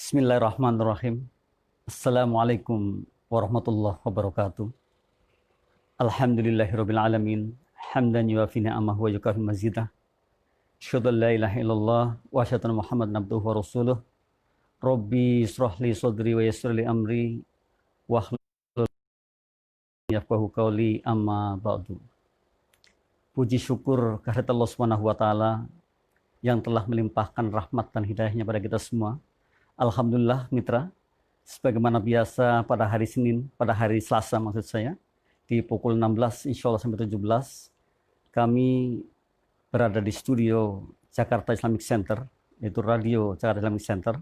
Bismillahirrahmanirrahim. Assalamualaikum warahmatullahi wabarakatuh. Alhamdulillahirabbil alamin. Hamdan yuwafi ni'amahu wa yukafi mazidah. Asyhadu an la ilaha illallah wa asyhadu anna Muhammadan abduhu wa rasuluh. Rabbi israh li sadri wa yassir li amri wahlul yafqahu qawli amma ba'du. Puji syukur kehadirat Allah Subhanahu wa taala yang telah melimpahkan rahmat dan hidayahnya pada kita semua. Alhamdulillah mitra, sebagaimana biasa pada hari Senin, pada hari Selasa maksud saya, di pukul 16 insya Allah sampai 17, kami berada di studio Jakarta Islamic Center, yaitu Radio Jakarta Islamic Center,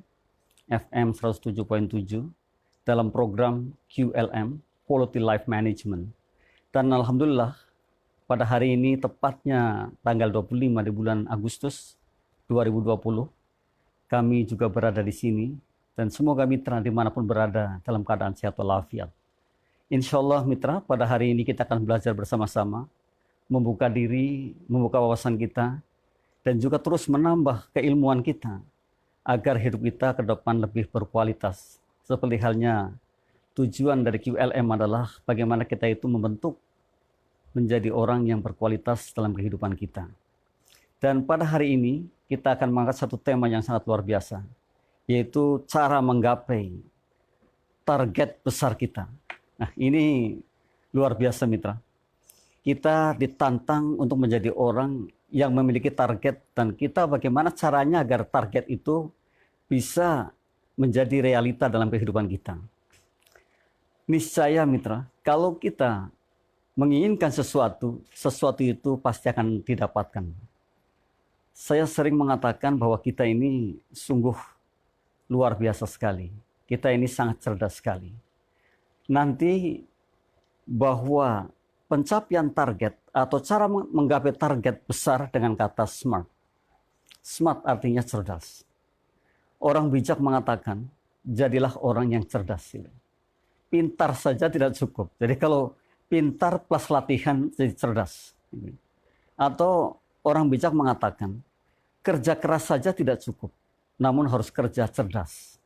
FM 107.7, dalam program QLM, Quality Life Management. Dan Alhamdulillah, pada hari ini tepatnya tanggal 25 di bulan Agustus 2020, kami juga berada di sini, dan semoga mitra dimanapun berada dalam keadaan sehat walafiat. Insya Allah mitra, pada hari ini kita akan belajar bersama-sama, membuka diri, membuka wawasan kita, dan juga terus menambah keilmuan kita, agar hidup kita ke depan lebih berkualitas. Seperti halnya tujuan dari QLM adalah bagaimana kita itu membentuk menjadi orang yang berkualitas dalam kehidupan kita. Dan pada hari ini kita akan mengangkat satu tema yang sangat luar biasa, yaitu cara menggapai target besar kita. Nah, ini luar biasa mitra. Kita ditantang untuk menjadi orang yang memiliki target, dan kita bagaimana caranya agar target itu bisa menjadi realita dalam kehidupan kita. Niscaya mitra, kalau kita menginginkan sesuatu, sesuatu itu pasti akan didapatkan. Saya sering mengatakan bahwa kita ini sungguh luar biasa sekali. Kita ini sangat cerdas sekali. Nanti bahwa pencapaian target atau cara menggapai target besar dengan kata smart. Smart artinya cerdas. Orang bijak mengatakan, jadilah orang yang cerdas. Pintar saja tidak cukup. Jadi kalau pintar plus latihan jadi cerdas. Atau orang bijak mengatakan, kerja keras saja tidak cukup, namun harus kerja cerdas.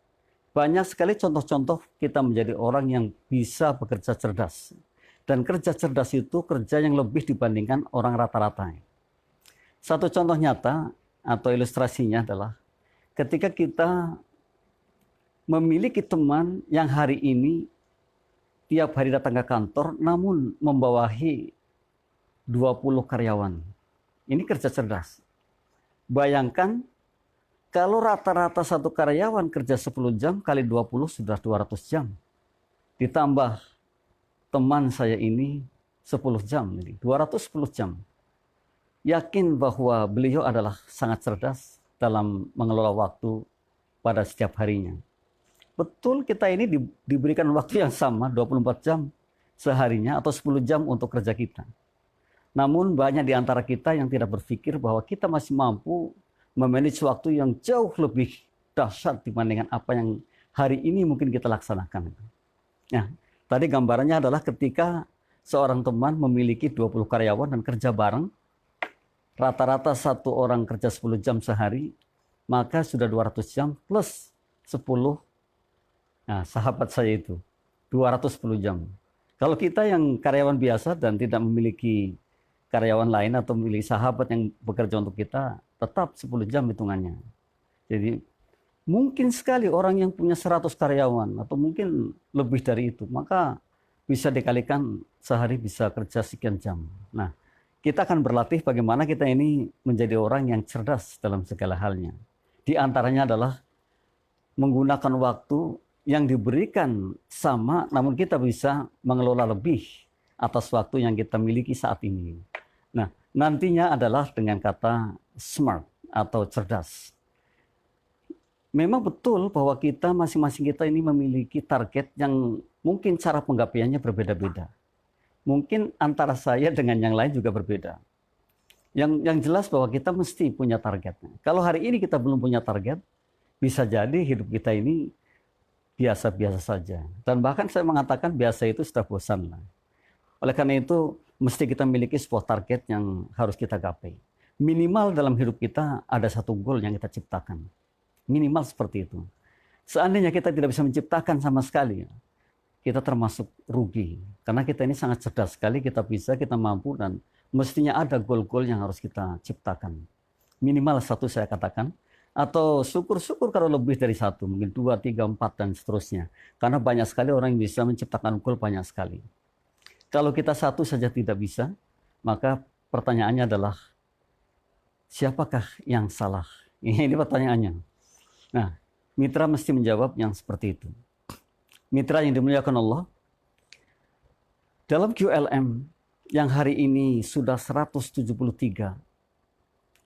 Banyak sekali contoh-contoh kita menjadi orang yang bisa bekerja cerdas. Dan kerja cerdas itu kerja yang lebih dibandingkan orang rata-rata. Satu contoh nyata atau ilustrasinya adalah ketika kita memiliki teman yang hari ini tiap hari datang ke kantor, namun membawahi 20 karyawan. Ini kerja cerdas. Bayangkan kalau rata-rata satu karyawan kerja 10 jam kali 20 sudah 200 jam. Ditambah teman saya ini 10 jam, jadi 210 jam. Yakin bahwa beliau adalah sangat cerdas dalam mengelola waktu pada setiap harinya. Betul kita ini diberikan waktu yang sama 24 jam seharinya atau 10 jam untuk kerja kita. Namun banyak di antara kita yang tidak berpikir bahwa kita masih mampu memanage waktu yang jauh lebih dahsyat dibandingkan apa yang hari ini mungkin kita laksanakan. Nah, tadi gambarannya adalah ketika seorang teman memiliki 20 karyawan dan kerja bareng, rata-rata satu orang kerja 10 jam sehari, maka sudah 200 jam plus 10. Nah, sahabat saya itu 210 jam. Kalau kita yang karyawan biasa dan tidak memiliki karyawan lain atau memiliki sahabat yang bekerja untuk kita, tetap 10 jam hitungannya. Jadi mungkin sekali orang yang punya 100 karyawan atau mungkin lebih dari itu, maka bisa dikalikan sehari bisa kerja sekian jam. Nah, kita akan berlatih bagaimana kita ini menjadi orang yang cerdas dalam segala halnya. Di antaranya adalah menggunakan waktu yang diberikan sama, namun kita bisa mengelola lebih atas waktu yang kita miliki saat ini. Nah, nantinya adalah dengan kata smart atau cerdas. Memang betul bahwa kita masing-masing kita ini memiliki target yang mungkin cara penggapaiannya berbeda-beda. Mungkin antara saya dengan yang lain juga berbeda. Yang jelas bahwa kita mesti punya targetnya. Kalau hari ini kita belum punya target, bisa jadi hidup kita ini biasa-biasa saja. Dan bahkan saya mengatakan biasa itu sudah bosan. Oleh karena itu, mesti kita memiliki sebuah target yang harus kita gapai. Minimal dalam hidup kita ada satu goal yang kita ciptakan. Minimal seperti itu. Seandainya kita tidak bisa menciptakan sama sekali, kita termasuk rugi. Karena kita ini sangat cerdas sekali, kita bisa, kita mampu, dan mestinya ada goal-goal yang harus kita ciptakan. Minimal satu saya katakan, atau syukur-syukur kalau lebih dari satu, mungkin 2, 3, 4, dan seterusnya. Karena banyak sekali orang yang bisa menciptakan goal banyak sekali. Kalau kita satu saja tidak bisa, maka pertanyaannya adalah, siapakah yang salah? Ini pertanyaannya. Nah, mitra mesti menjawab yang seperti itu. Mitra yang dimuliakan Allah, dalam QLM yang hari ini sudah 173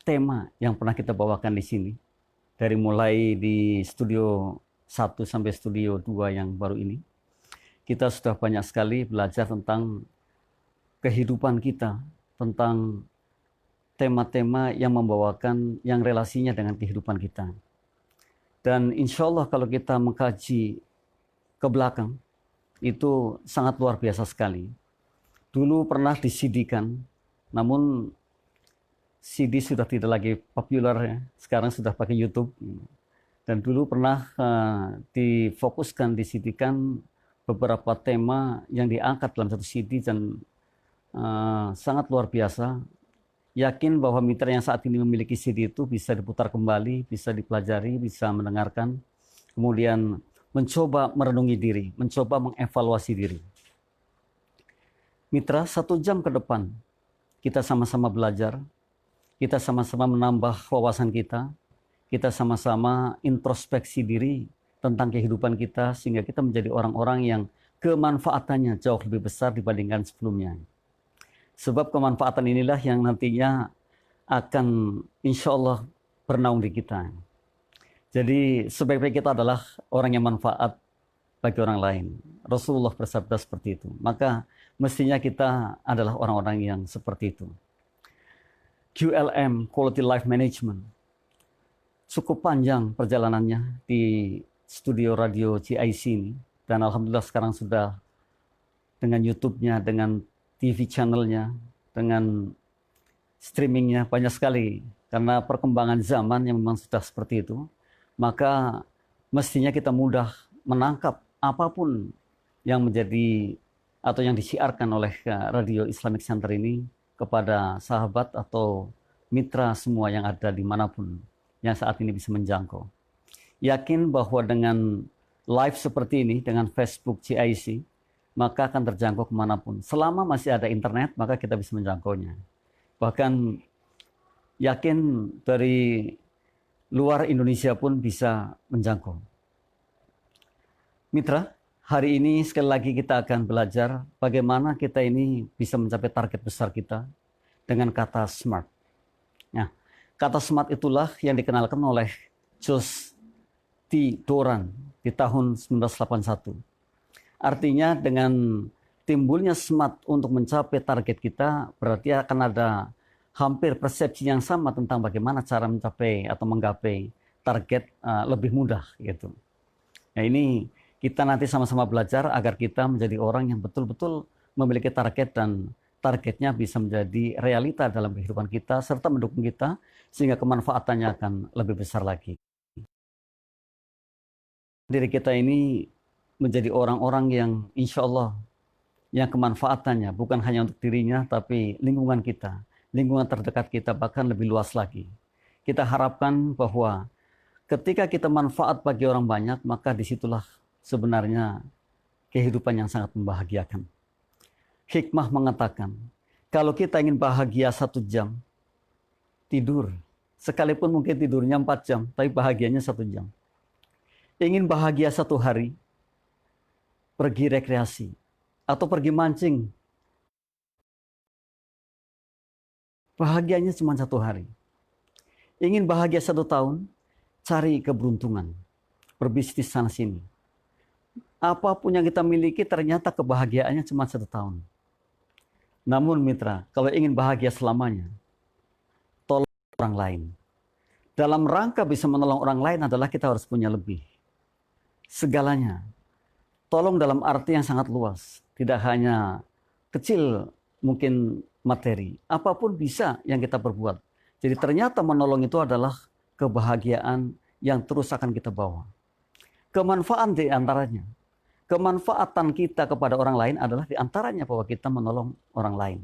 tema yang pernah kita bawakan di sini, dari mulai di studio 1 sampai studio 2 yang baru ini, kita sudah banyak sekali belajar tentang kehidupan kita, tentang tema-tema yang membawakan, yang relasinya dengan kehidupan kita. Dan insya Allah kalau kita mengkaji ke belakang, itu sangat luar biasa sekali. Dulu pernah di CD-kan, namun CD sudah tidak lagi populer ya, sekarang sudah pakai YouTube. Dan dulu pernah difokuskan, di CD-kan beberapa tema yang diangkat dalam satu CD, dan sangat luar biasa. Yakin bahwa mitra yang saat ini memiliki CD itu bisa diputar kembali, bisa dipelajari, bisa mendengarkan, kemudian mencoba merenungi diri, mencoba mengevaluasi diri. Mitra, 1 jam ke depan, kita sama-sama belajar, kita sama-sama menambah wawasan kita sama-sama introspeksi diri tentang kehidupan kita, sehingga kita menjadi orang-orang yang kemanfaatannya jauh lebih besar dibandingkan sebelumnya. Sebab kemanfaatan inilah yang nantinya akan insya Allah bernaung di kita. Jadi sebaik-baik kita adalah orang yang manfaat bagi orang lain. Rasulullah bersabda seperti itu. Maka mestinya kita adalah orang-orang yang seperti itu. QLM, Quality Life Management, cukup panjang perjalanannya di studio radio CIC ini. Dan Alhamdulillah sekarang sudah dengan YouTube-nya, dengan TV channelnya, dengan streamingnya banyak sekali. Karena perkembangan zaman yang memang sudah seperti itu, maka mestinya kita mudah menangkap apapun yang menjadi atau yang disiarkan oleh Radio Islamic Center ini kepada sahabat atau mitra semua yang ada dimanapun yang saat ini bisa menjangkau. Yakin bahwa dengan live seperti ini, dengan Facebook CIC, maka akan terjangkau kemanapun. Selama masih ada internet, maka kita bisa menjangkaunya. Bahkan yakin dari luar Indonesia pun bisa menjangkau. Mitra, hari ini sekali lagi kita akan belajar bagaimana kita ini bisa mencapai target besar kita dengan kata SMART. Nah, kata SMART itulah yang dikenalkan oleh Jules T. Doran di tahun 1981. Artinya dengan timbulnya SMART untuk mencapai target kita, berarti akan ada hampir persepsi yang sama tentang bagaimana cara mencapai atau menggapai target lebih mudah gitu. Nah, ini kita nanti sama-sama belajar agar kita menjadi orang yang betul-betul memiliki target, dan targetnya bisa menjadi realita dalam kehidupan kita serta mendukung kita sehingga kemanfaatannya akan lebih besar lagi. Diri kita ini menjadi orang-orang yang insya Allah yang kemanfaatannya bukan hanya untuk dirinya, tapi lingkungan kita, lingkungan terdekat kita, bahkan lebih luas lagi. Kita harapkan bahwa ketika kita manfaat bagi orang banyak, maka disitulah sebenarnya kehidupan yang sangat membahagiakan. Hikmah mengatakan, kalau kita ingin bahagia 1 jam, tidur. Sekalipun mungkin tidurnya 4 jam, tapi bahagianya 1 jam. Ingin bahagia 1 hari, pergi rekreasi atau pergi mancing. Bahagianya cuma 1 hari. Ingin bahagia 1 tahun, cari keberuntungan. Berbisnis sana sini. Apapun yang kita miliki ternyata kebahagiaannya cuma 1 tahun. Namun mitra, kalau ingin bahagia selamanya, tolong orang lain. Dalam rangka bisa menolong orang lain adalah kita harus punya lebih. Segalanya. Tolong dalam arti yang sangat luas. Tidak hanya kecil mungkin materi. Apapun bisa yang kita perbuat. Jadi ternyata menolong itu adalah kebahagiaan yang terus akan kita bawa. kemanfaatan di antaranya. Kemanfaatan kita kepada orang lain adalah di antaranya bahwa kita menolong orang lain.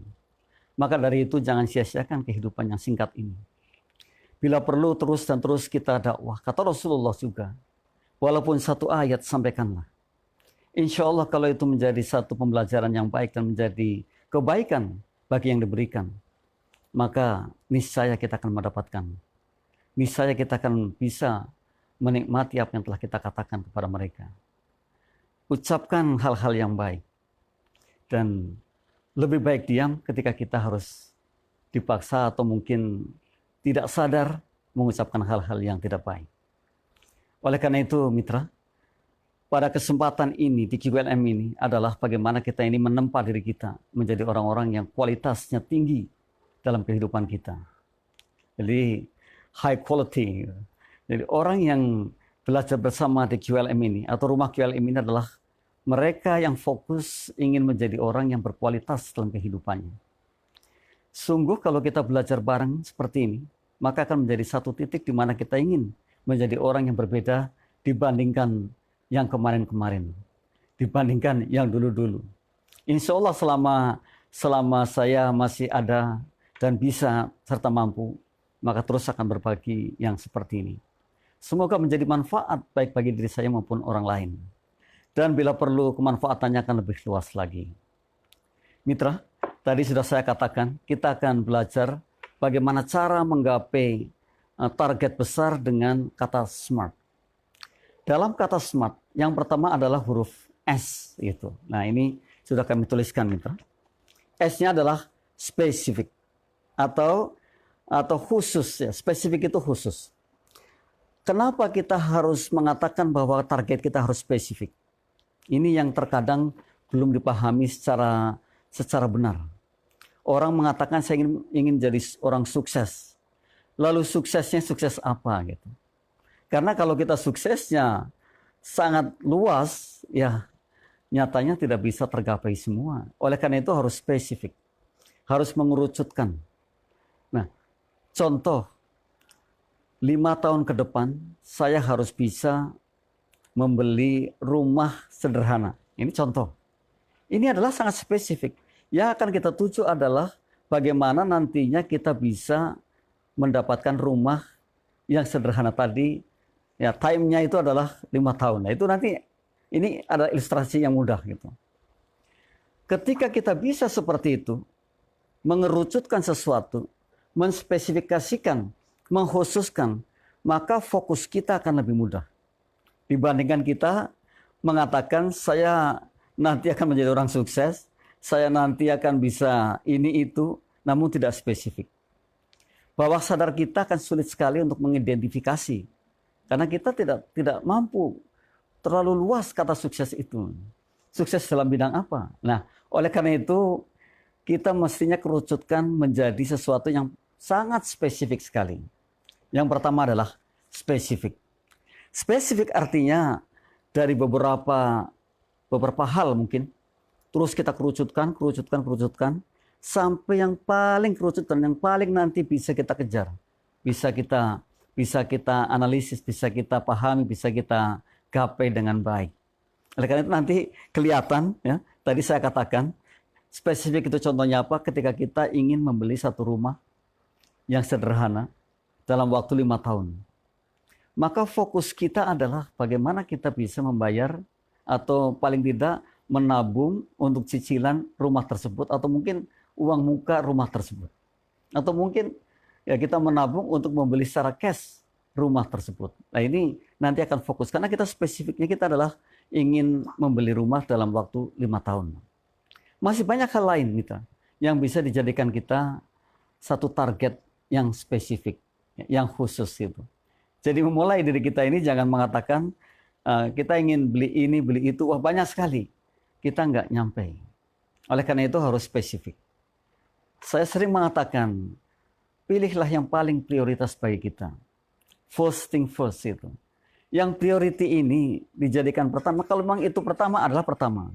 Maka dari itu jangan sia-siakan kehidupan yang singkat ini. Bila perlu terus dan terus kita dakwah. Kata Rasulullah juga, walaupun satu ayat sampaikanlah. Insya Allah kalau itu menjadi satu pembelajaran yang baik dan menjadi kebaikan bagi yang diberikan, maka niscaya kita akan mendapatkan. Niscaya kita akan bisa menikmati apa yang telah kita katakan kepada mereka. Ucapkan hal-hal yang baik. Dan lebih baik diam ketika kita harus dipaksa atau mungkin tidak sadar mengucapkan hal-hal yang tidak baik. Oleh karena itu, mitra, pada kesempatan ini di QLM ini adalah bagaimana kita ini menempa diri kita menjadi orang-orang yang kualitasnya tinggi dalam kehidupan kita. Jadi high quality. Jadi orang yang belajar bersama di QLM ini atau rumah QLM ini adalah mereka yang fokus ingin menjadi orang yang berkualitas dalam kehidupannya. Sungguh kalau kita belajar bareng seperti ini, maka akan menjadi satu titik di mana kita ingin menjadi orang yang berbeda dibandingkan yang kemarin-kemarin, dibandingkan yang dulu-dulu. Insya Allah selama saya masih ada dan bisa serta mampu, maka terus akan berbagi yang seperti ini. Semoga menjadi manfaat baik bagi diri saya maupun orang lain. Dan bila perlu kemanfaatannya akan lebih luas lagi. Mitra, tadi sudah saya katakan, kita akan belajar bagaimana cara menggapai target besar dengan kata SMART. Dalam kata SMART, yang pertama adalah huruf S. Gitu. Nah ini sudah kami tuliskan, mitra. S-nya adalah spesifik atau khusus. Ya. Spesifik itu khusus. Kenapa kita harus mengatakan bahwa target kita harus spesifik? Ini yang terkadang belum dipahami secara benar. Orang mengatakan saya ingin jadi orang sukses. Lalu suksesnya sukses apa gitu? Karena kalau kita suksesnya sangat luas, ya nyatanya tidak bisa tergapai semua. Oleh karena itu harus spesifik. Harus mengerucutkan. Nah, contoh 5 tahun ke depan saya harus bisa membeli rumah sederhana. Ini contoh. Ini adalah sangat spesifik. Yang akan kita tuju adalah bagaimana nantinya kita bisa mendapatkan rumah yang sederhana tadi. Ya, time-nya itu adalah 5 tahun. Nah, itu nanti ini ada ilustrasi yang mudah gitu. Ketika kita bisa seperti itu, mengerucutkan sesuatu, menspesifikasikan, mengkhususkan, maka fokus kita akan lebih mudah. Dibandingkan kita mengatakan saya nanti akan menjadi orang sukses, saya nanti akan bisa ini itu, namun tidak spesifik. Bawah sadar kita akan sulit sekali untuk mengidentifikasi. Karena kita tidak mampu terlalu luas kata sukses itu. Sukses dalam bidang apa? Nah, oleh karena itu kita mestinya kerucutkan menjadi sesuatu yang sangat spesifik sekali. Yang pertama adalah spesifik. Spesifik artinya dari beberapa hal mungkin. Terus kita kerucutkan sampai yang paling kerucut dan yang paling nanti bisa kita kejar. Bisa kita analisis, bisa kita pahami, bisa kita gapai dengan baik. Oleh karena itu nanti kelihatan, ya. Tadi saya katakan, spesifik itu contohnya apa? Ketika kita ingin membeli satu rumah yang sederhana dalam waktu 5 tahun. Maka fokus kita adalah bagaimana kita bisa membayar atau paling tidak menabung untuk cicilan rumah tersebut atau mungkin uang muka rumah tersebut. Atau mungkin ya kita menabung untuk membeli secara cash rumah tersebut. Nah ini nanti akan fokus karena kita spesifiknya kita adalah ingin membeli rumah dalam waktu 5 tahun. Masih banyak hal lain kita yang bisa dijadikan kita satu target yang spesifik, yang khusus itu. Jadi memulai diri kita ini jangan mengatakan kita ingin beli ini, beli itu, wah banyak sekali. Kita nggak nyampe. Oleh karena itu harus spesifik. Saya sering mengatakan, pilihlah yang paling prioritas bagi kita. First thing first itu. Yang priority ini dijadikan pertama, kalau memang itu pertama adalah pertama.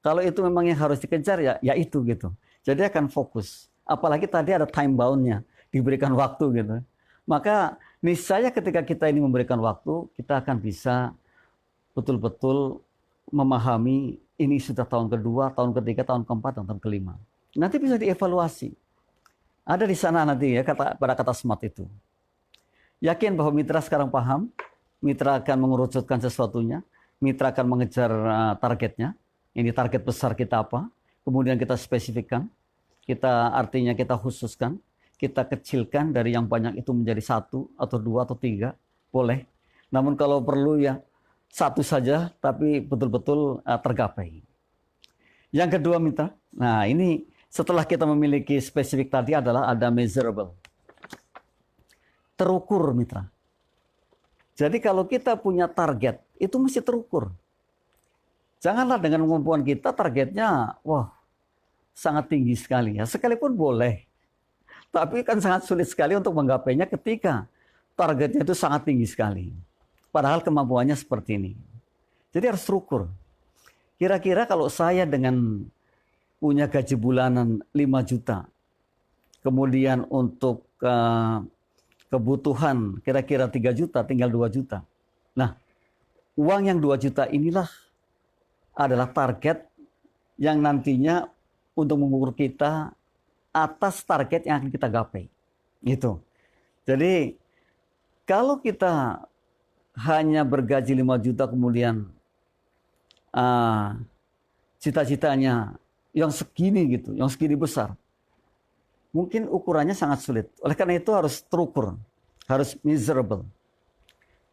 Kalau itu memang yang harus dikejar ya itu gitu. Jadi akan fokus. Apalagi tadi ada time bound-nya, diberikan waktu gitu. Maka niscaya ketika kita ini memberikan waktu, kita akan bisa betul-betul memahami ini sudah tahun kedua, tahun ketiga, tahun keempat, dan tahun kelima. Nanti bisa dievaluasi. Ada di sana nanti ya pada kata SMART itu. Yakin bahwa mitra sekarang paham, mitra akan mengerucutkan sesuatunya, mitra akan mengejar targetnya. Ini target besar kita apa? Kemudian kita spesifikkan, artinya kita khususkan, kita kecilkan dari yang banyak itu menjadi 1 atau 2 atau 3, boleh. Namun kalau perlu ya 1 saja, tapi betul-betul tergapai. Yang kedua mitra, nah ini setelah kita memiliki spesifik tadi adalah ada measurable. Terukur mitra. Jadi kalau kita punya target, itu mesti terukur. Janganlah dengan kemampuan kita targetnya, wah sangat tinggi sekali. Ya, sekalipun boleh. Tapi kan sangat sulit sekali untuk menggapainya ketika targetnya itu sangat tinggi sekali. Padahal kemampuannya seperti ini. Jadi harus terukur. Kira-kira kalau saya dengan punya gaji bulanan 5 juta, kemudian untuk kebutuhan kira-kira 3 juta, tinggal 2 juta. Nah, uang yang 2 juta inilah adalah target yang nantinya untuk mengukur kita atas target yang akan kita gapai. Gitu. Jadi, kalau kita hanya bergaji 5 juta kemudian cita-citanya yang segini gitu, yang segini besar, mungkin ukurannya sangat sulit. Oleh karena itu harus terukur, harus measurable.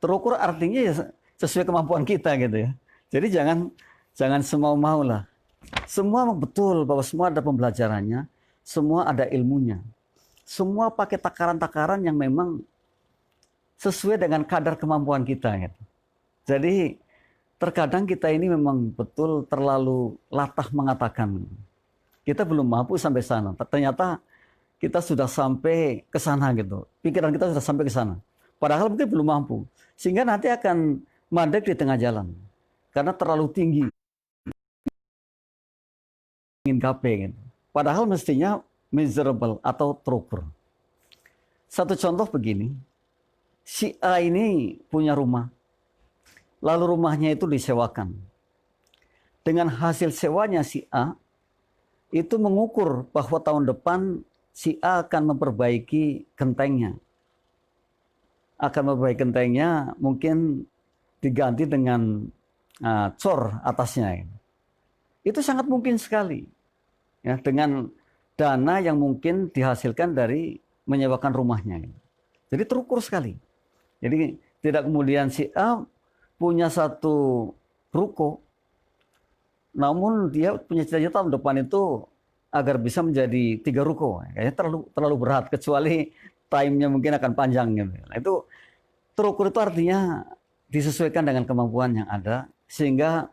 Terukur artinya ya sesuai kemampuan kita gitu ya. Jadi jangan semau-mau lah. Semua betul bahwa semua ada pembelajarannya, semua ada ilmunya. Semua pakai takaran-takaran yang memang sesuai dengan kadar kemampuan kita gitu. Jadi terkadang kita ini memang betul terlalu latah mengatakan kita belum mampu sampai sana. Ternyata kita sudah sampai ke sana gitu. Pikiran kita sudah sampai ke sana. Padahal mungkin belum mampu. Sehingga nanti akan mandek di tengah jalan. Karena terlalu tinggi ingin gapai gitu. Padahal mestinya measurable atau terukur. Satu contoh begini. Si A ini punya rumah. Lalu rumahnya itu disewakan. Dengan hasil sewanya si A, itu mengukur bahwa tahun depan si A akan memperbaiki gentengnya. Akan memperbaiki gentengnya mungkin diganti dengan cor atasnya. Itu sangat mungkin sekali. Ya, dengan dana yang mungkin dihasilkan dari menyewakan rumahnya. Jadi terukur sekali. Jadi tidak kemudian si A punya satu ruko, namun dia punya cita-cita tahun depan itu agar bisa menjadi 3 ruko. Kayaknya terlalu berat, kecuali time-nya mungkin akan panjang gitu. Nah, itu terukur itu artinya disesuaikan dengan kemampuan yang ada, sehingga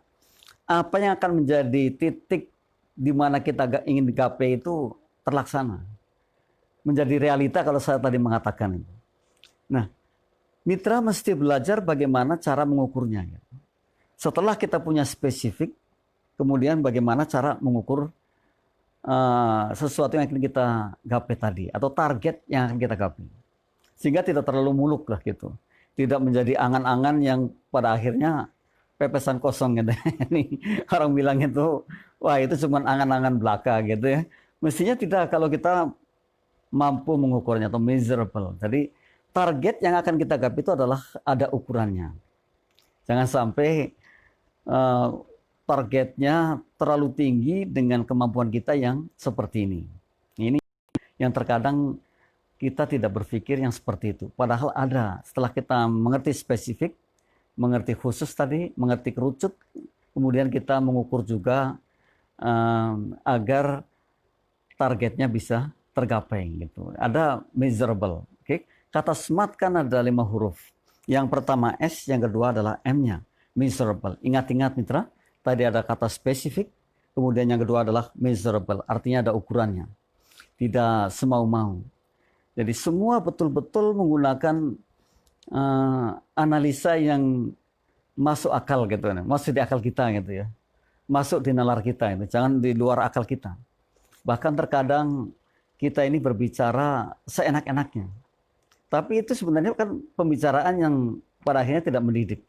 apa yang akan menjadi titik di mana kita ingin digapai itu terlaksana. Menjadi realita kalau saya tadi mengatakan itu. Nah, mitra mesti belajar bagaimana cara mengukurnya. Setelah kita punya spesifik, kemudian bagaimana cara mengukur sesuatu yang akan kita gapai tadi, atau target yang akan kita gapai. Sehingga tidak terlalu muluk lah gitu. Tidak menjadi angan-angan yang pada akhirnya pepesan kosong gitu. Ini orang bilang itu, wah itu cuma angan-angan belaka gitu ya. Mestinya tidak, kalau kita mampu mengukurnya atau measurable. Jadi target yang akan kita gapai itu adalah ada ukurannya. Jangan sampai targetnya terlalu tinggi dengan kemampuan kita yang seperti ini. Ini yang terkadang kita tidak berpikir yang seperti itu. Padahal ada, setelah kita mengerti spesifik, mengerti khusus tadi, mengerti kerucut, kemudian kita mengukur juga agar targetnya bisa tergapai gitu. Ada measurable. Okay? Kata SMART kan ada 5 huruf. Yang pertama S, yang kedua adalah M-nya, measurable. Ingat-ingat mitra, tadi ada kata spesifik, kemudian yang kedua adalah measurable, artinya ada ukurannya. Tidak semau-mau. Jadi semua betul-betul menggunakan analisa yang masuk akal gitu, masuk di akal kita gitu ya, masuk di nalar kita itu, jangan di luar akal kita. Bahkan terkadang kita ini berbicara seenak-enaknya. Tapi itu sebenarnya kan pembicaraan yang pada akhirnya tidak mendidik.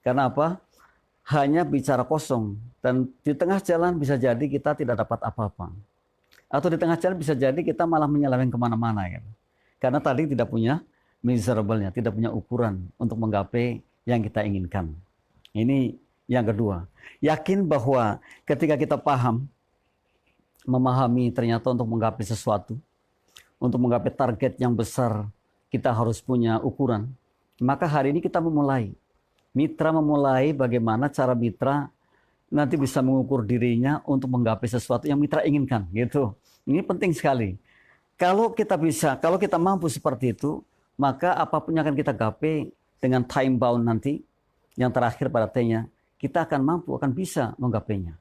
Karena apa? hanya bicara kosong. Dan di tengah jalan bisa jadi kita tidak dapat apa-apa. Atau di tengah jalan bisa jadi kita malah menyeleweng kemana-mana. Gitu. Karena tadi tidak punya measurable-nya, tidak punya ukuran untuk menggapai yang kita inginkan. Ini yang kedua. Yakin bahwa ketika kita paham, memahami ternyata untuk menggapai sesuatu, untuk menggapai target yang besar, kita harus punya ukuran. Maka hari ini kita memulai. Mitra memulai bagaimana cara mitra nanti bisa mengukur dirinya untuk menggapai sesuatu yang mitra inginkan. Gitu. Ini penting sekali. Kalau kita mampu seperti itu, maka apapun yang akan kita gapai dengan time bound nanti, yang terakhir pada T-nya, kita akan bisa menggapainya.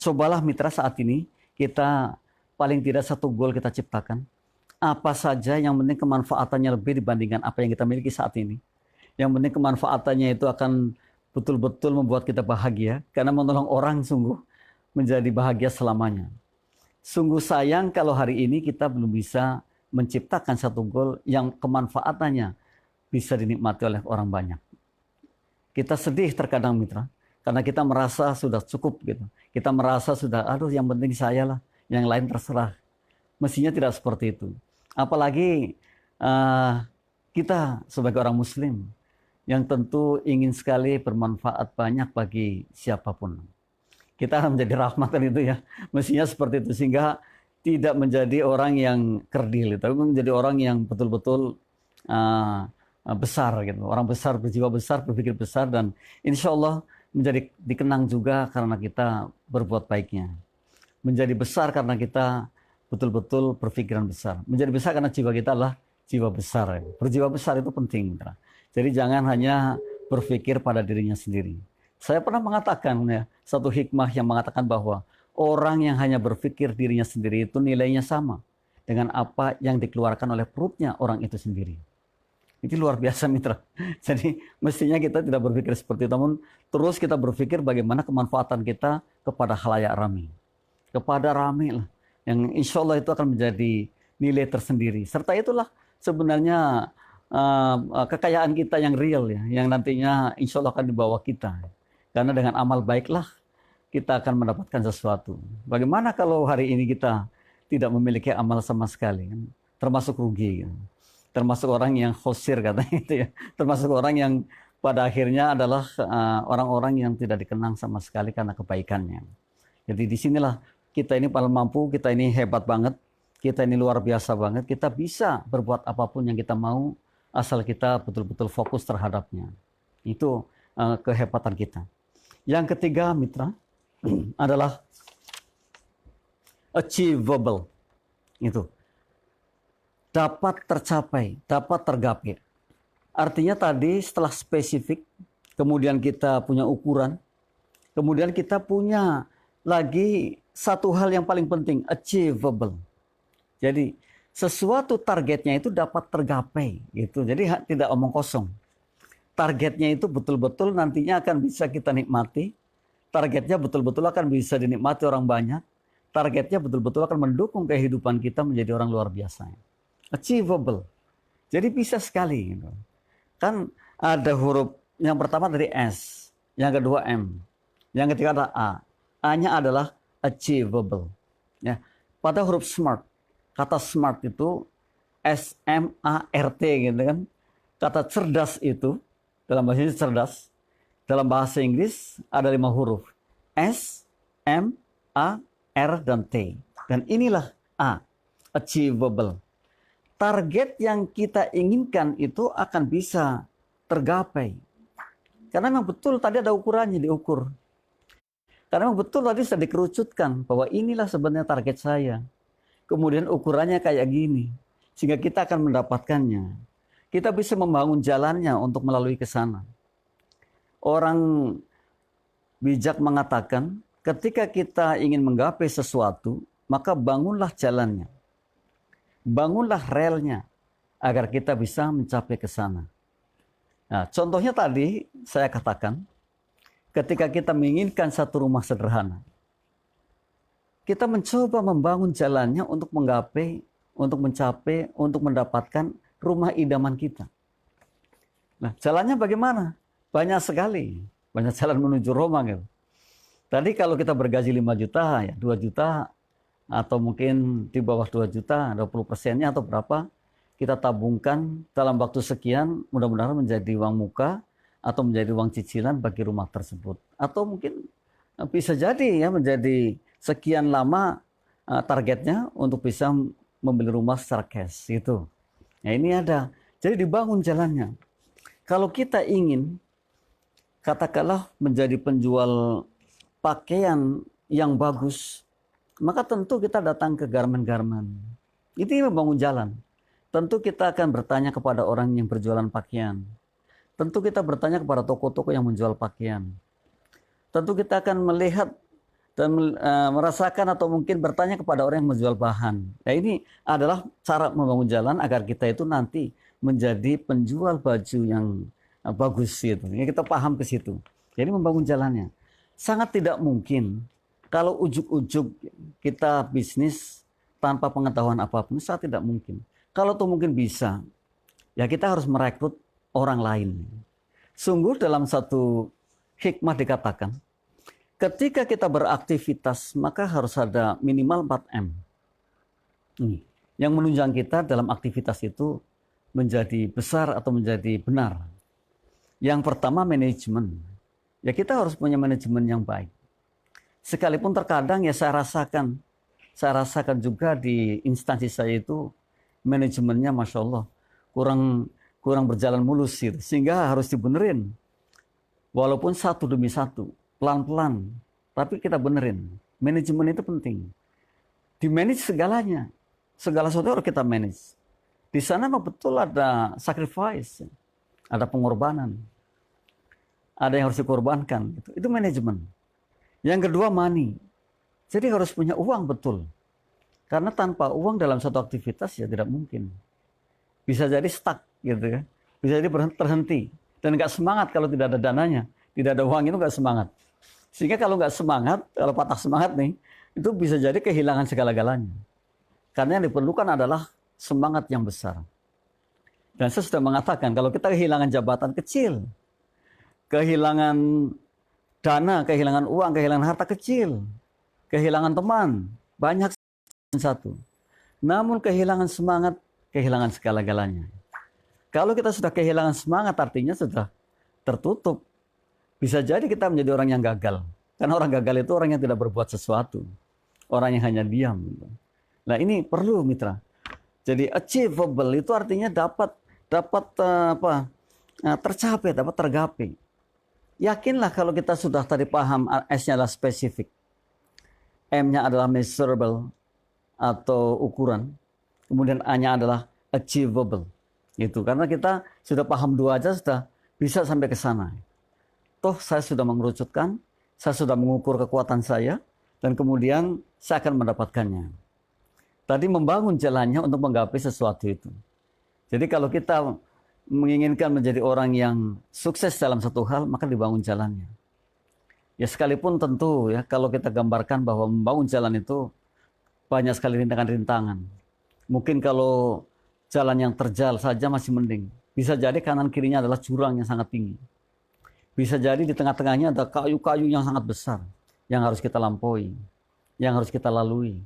Cobalah mitra saat ini, kita paling tidak satu goal kita ciptakan. Apa saja yang penting kemanfaatannya lebih dibandingkan apa yang kita miliki saat ini. Yang penting kemanfaatannya itu akan betul-betul membuat kita bahagia. Karena menolong orang sungguh menjadi bahagia selamanya. Sungguh sayang kalau hari ini kita belum bisa menciptakan satu goal yang kemanfaatannya bisa dinikmati oleh orang banyak. Kita sedih terkadang mitra, karena kita merasa sudah cukup gitu. Kita merasa sudah, aduh yang penting saya lah, yang lain terserah. Mestinya tidak seperti itu. Apalagi kita sebagai orang muslim, yang tentu ingin sekali bermanfaat banyak bagi siapapun. Kita akan menjadi rahmatan itu ya. Mestinya seperti itu, sehingga tidak menjadi orang yang kerdil, tapi menjadi orang yang betul-betul besar gitu. Orang besar, berjiwa besar, berpikir besar, dan insya Allah menjadi dikenang juga karena kita berbuat baiknya. Menjadi besar karena kita betul-betul berpikiran besar. Menjadi besar karena jiwa kita adalah jiwa besar. Berjiwa besar itu penting. Jadi jangan hanya berpikir pada dirinya sendiri. Saya pernah mengatakan ya, satu hikmah yang mengatakan bahwa orang yang hanya berpikir dirinya sendiri itu nilainya sama dengan apa yang dikeluarkan oleh perutnya orang itu sendiri. Itu luar biasa mitra. Jadi mestinya kita tidak berpikir seperti itu, namun terus kita berpikir bagaimana kemanfaatan kita kepada khalayak ramai. Kepada ramai lah. Yang insya Allah itu akan menjadi nilai tersendiri. Serta itulah sebenarnya kekayaan kita yang real ya, yang nantinya insya Allah akan dibawa kita. Karena dengan amal baiklah kita akan mendapatkan sesuatu. Bagaimana kalau hari ini kita tidak memiliki amal sama sekali, kan? Termasuk rugi. Kan? Termasuk orang yang khosir katanya itu ya. Termasuk orang yang pada akhirnya adalah orang-orang yang tidak dikenang sama sekali karena kebaikannya. Jadi disinilah kita ini paling mampu, kita ini hebat banget, kita ini luar biasa banget, kita bisa berbuat apapun yang kita mau asal kita betul-betul fokus terhadapnya. Itu kehebatan kita. Yang ketiga mitra adalah achievable. Itu dapat tercapai, dapat tergapai. Artinya tadi setelah spesifik, kemudian kita punya ukuran, kemudian kita punya lagi satu hal yang paling penting, achievable. Jadi sesuatu targetnya itu dapat tergapai gitu. Jadi tidak omong kosong. Targetnya itu betul-betul nantinya akan bisa kita nikmati. Targetnya betul-betul akan bisa dinikmati orang banyak. Targetnya betul-betul akan mendukung kehidupan kita menjadi orang luar biasa. Achievable. Jadi bisa sekali. Gitu. Kan ada huruf yang pertama dari S, yang kedua M, yang ketiga adalah A. A-nya adalah achievable. Ya. Pada huruf smart, kata smart itu S-M-A-R-T gitu kan. Kata cerdas itu, dalam bahasa Inggris cerdas, dalam bahasa Inggris ada 5 huruf. S, M, A, R, dan T. Dan inilah A, achievable. Target yang kita inginkan itu akan bisa tergapai. Karena memang betul tadi ada ukurannya, diukur. Karena memang betul tadi sudah dikerucutkan bahwa inilah sebenarnya target saya. Kemudian ukurannya kayak gini. Sehingga kita akan mendapatkannya. Kita bisa membangun jalannya untuk melalui ke sana. Orang bijak mengatakan, ketika kita ingin menggapai sesuatu, maka bangunlah jalannya. Bangunlah relnya agar kita bisa mencapai ke sana. Nah, contohnya tadi saya katakan, ketika kita menginginkan satu rumah sederhana, kita mencoba membangun jalannya untuk menggapai, untuk mencapai, untuk mendapatkan rumah idaman kita. Nah, jalannya bagaimana? Banyak sekali. banyak jalan menuju Roma gitu. Tadi kalau kita bergaji 5 juta, ya 2 juta, atau mungkin di bawah 2 juta, 20%-nya atau berapa, kita tabungkan dalam waktu sekian, mudah-mudahan menjadi uang muka, atau menjadi uang cicilan bagi rumah tersebut. Atau mungkin bisa jadi ya menjadi sekian lama targetnya untuk bisa membeli rumah secara cash gitu. Nah ini ada, jadi dibangun jalannya. Kalau kita ingin, katakanlah menjadi penjual pakaian yang bagus, maka tentu kita datang ke garmen-garmen. Itu membangun jalan. Tentu kita akan bertanya kepada orang yang berjualan pakaian. Tentu kita bertanya kepada toko-toko yang menjual pakaian. Tentu kita akan melihat dan merasakan atau mungkin bertanya kepada orang yang menjual bahan. Nah ini adalah cara membangun jalan agar kita itu nanti menjadi penjual baju yang bagus gitu. Ya, kita paham ke situ. Jadi membangun jalannya. Sangat tidak mungkin kalau ujuk-ujuk kita bisnis tanpa pengetahuan apapun, sangat tidak mungkin. Kalau itu mungkin bisa, ya kita harus merekrut orang lain. Sungguh dalam satu hikmah dikatakan, ketika kita beraktivitas, maka harus ada minimal 4M. Yang menunjang kita dalam aktivitas itu menjadi besar atau menjadi benar. Yang pertama manajemen. Ya kita harus punya manajemen yang baik. Sekalipun terkadang ya saya rasakan juga di instansi saya itu manajemennya Masya Allah kurang berjalan mulus gitu. Sehingga harus dibenerin. Walaupun satu demi satu. Pelan-pelan, tapi kita benerin. Manajemen itu penting. Di manage segalanya. Segala sesuatu harus kita manage. Di sana betul ada sacrifice, ada pengorbanan. Ada yang harus dikorbankan. Itu manajemen. Yang kedua money. Jadi harus punya uang betul. Karena tanpa uang dalam satu aktivitas ya tidak mungkin. Bisa jadi stuck gitu kan. Bisa jadi terhenti. Dan nggak semangat kalau tidak ada dananya. Tidak ada uang itu nggak semangat. Sehingga kalau nggak semangat, kalau patah semangat nih, itu bisa jadi kehilangan segala-galanya. Karena yang diperlukan adalah semangat yang besar. Dan saya sudah mengatakan, kalau kita kehilangan jabatan kecil, kehilangan dana, kehilangan uang, kehilangan harta kecil, kehilangan teman, banyak satu. Namun kehilangan semangat, kehilangan segala-galanya. Kalau kita sudah kehilangan semangat, artinya sudah tertutup. Bisa jadi kita menjadi orang yang gagal. Karena orang gagal itu orang yang tidak berbuat sesuatu. Orang yang hanya diam. Nah ini perlu mitra. Jadi achievable itu artinya dapat tercapai, dapat tergapai. Yakinlah kalau kita sudah tadi paham S-nya adalah spesifik. M-nya adalah measurable atau ukuran. Kemudian A-nya adalah achievable. Gitu. Karena kita sudah paham dua aja sudah bisa sampai ke sana. Toh saya sudah mengerucutkan, saya sudah mengukur kekuatan saya, dan kemudian saya akan mendapatkannya. Tadi membangun jalannya untuk menggapai sesuatu itu. Jadi kalau kita menginginkan menjadi orang yang sukses dalam satu hal, maka dibangun jalannya. Ya sekalipun tentu ya kalau kita gambarkan bahwa membangun jalan itu banyak sekali rintangan-rintangan. Mungkin kalau jalan yang terjal saja masih mending. Bisa jadi kanan kirinya adalah jurang yang sangat tinggi. Bisa jadi di tengah-tengahnya ada kayu-kayu yang sangat besar yang harus kita lampaui, yang harus kita lalui.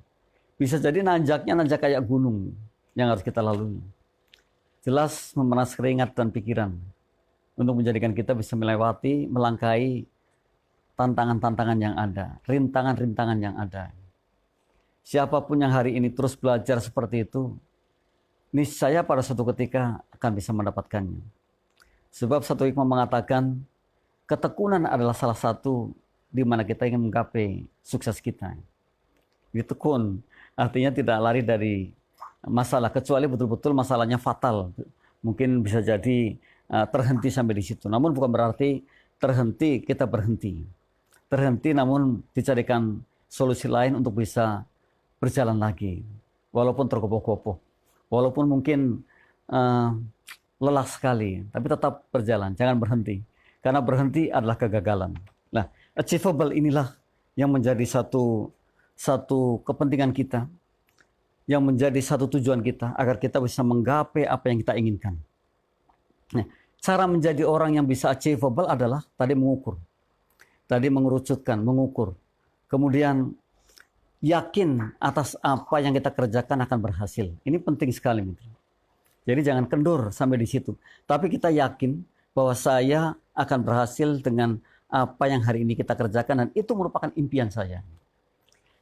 Bisa jadi nanjaknya nanjak kayak gunung yang harus kita lalui. Jelas memeras keringat dan pikiran untuk menjadikan kita bisa melewati, melangkahi tantangan-tantangan yang ada, rintangan-rintangan yang ada. Siapapun yang hari ini terus belajar seperti itu, niscaya pada suatu ketika akan bisa mendapatkannya. Sebab satu hikmah mengatakan, ketekunan adalah salah satu di mana kita ingin menggapai sukses kita. Ditekun, artinya tidak lari dari masalah, kecuali betul-betul masalahnya fatal. Mungkin bisa jadi terhenti sampai di situ. Namun bukan berarti terhenti, kita berhenti. Terhenti namun dicarikan solusi lain untuk bisa berjalan lagi. Walaupun tergopoh-gopoh. Walaupun mungkin lelah sekali, tapi tetap berjalan, jangan berhenti. Karena berhenti adalah kegagalan. Nah, achievable inilah yang menjadi satu kepentingan kita, yang menjadi satu tujuan kita, agar kita bisa menggapai apa yang kita inginkan. Nah, cara menjadi orang yang bisa achievable adalah tadi mengukur. tadi mengerucutkan, mengukur. Kemudian yakin atas apa yang kita kerjakan akan berhasil. Ini penting sekali, mitra. Jadi jangan kendur sampai di situ. Tapi kita yakin bahwa saya akan berhasil dengan apa yang hari ini kita kerjakan dan itu merupakan impian saya.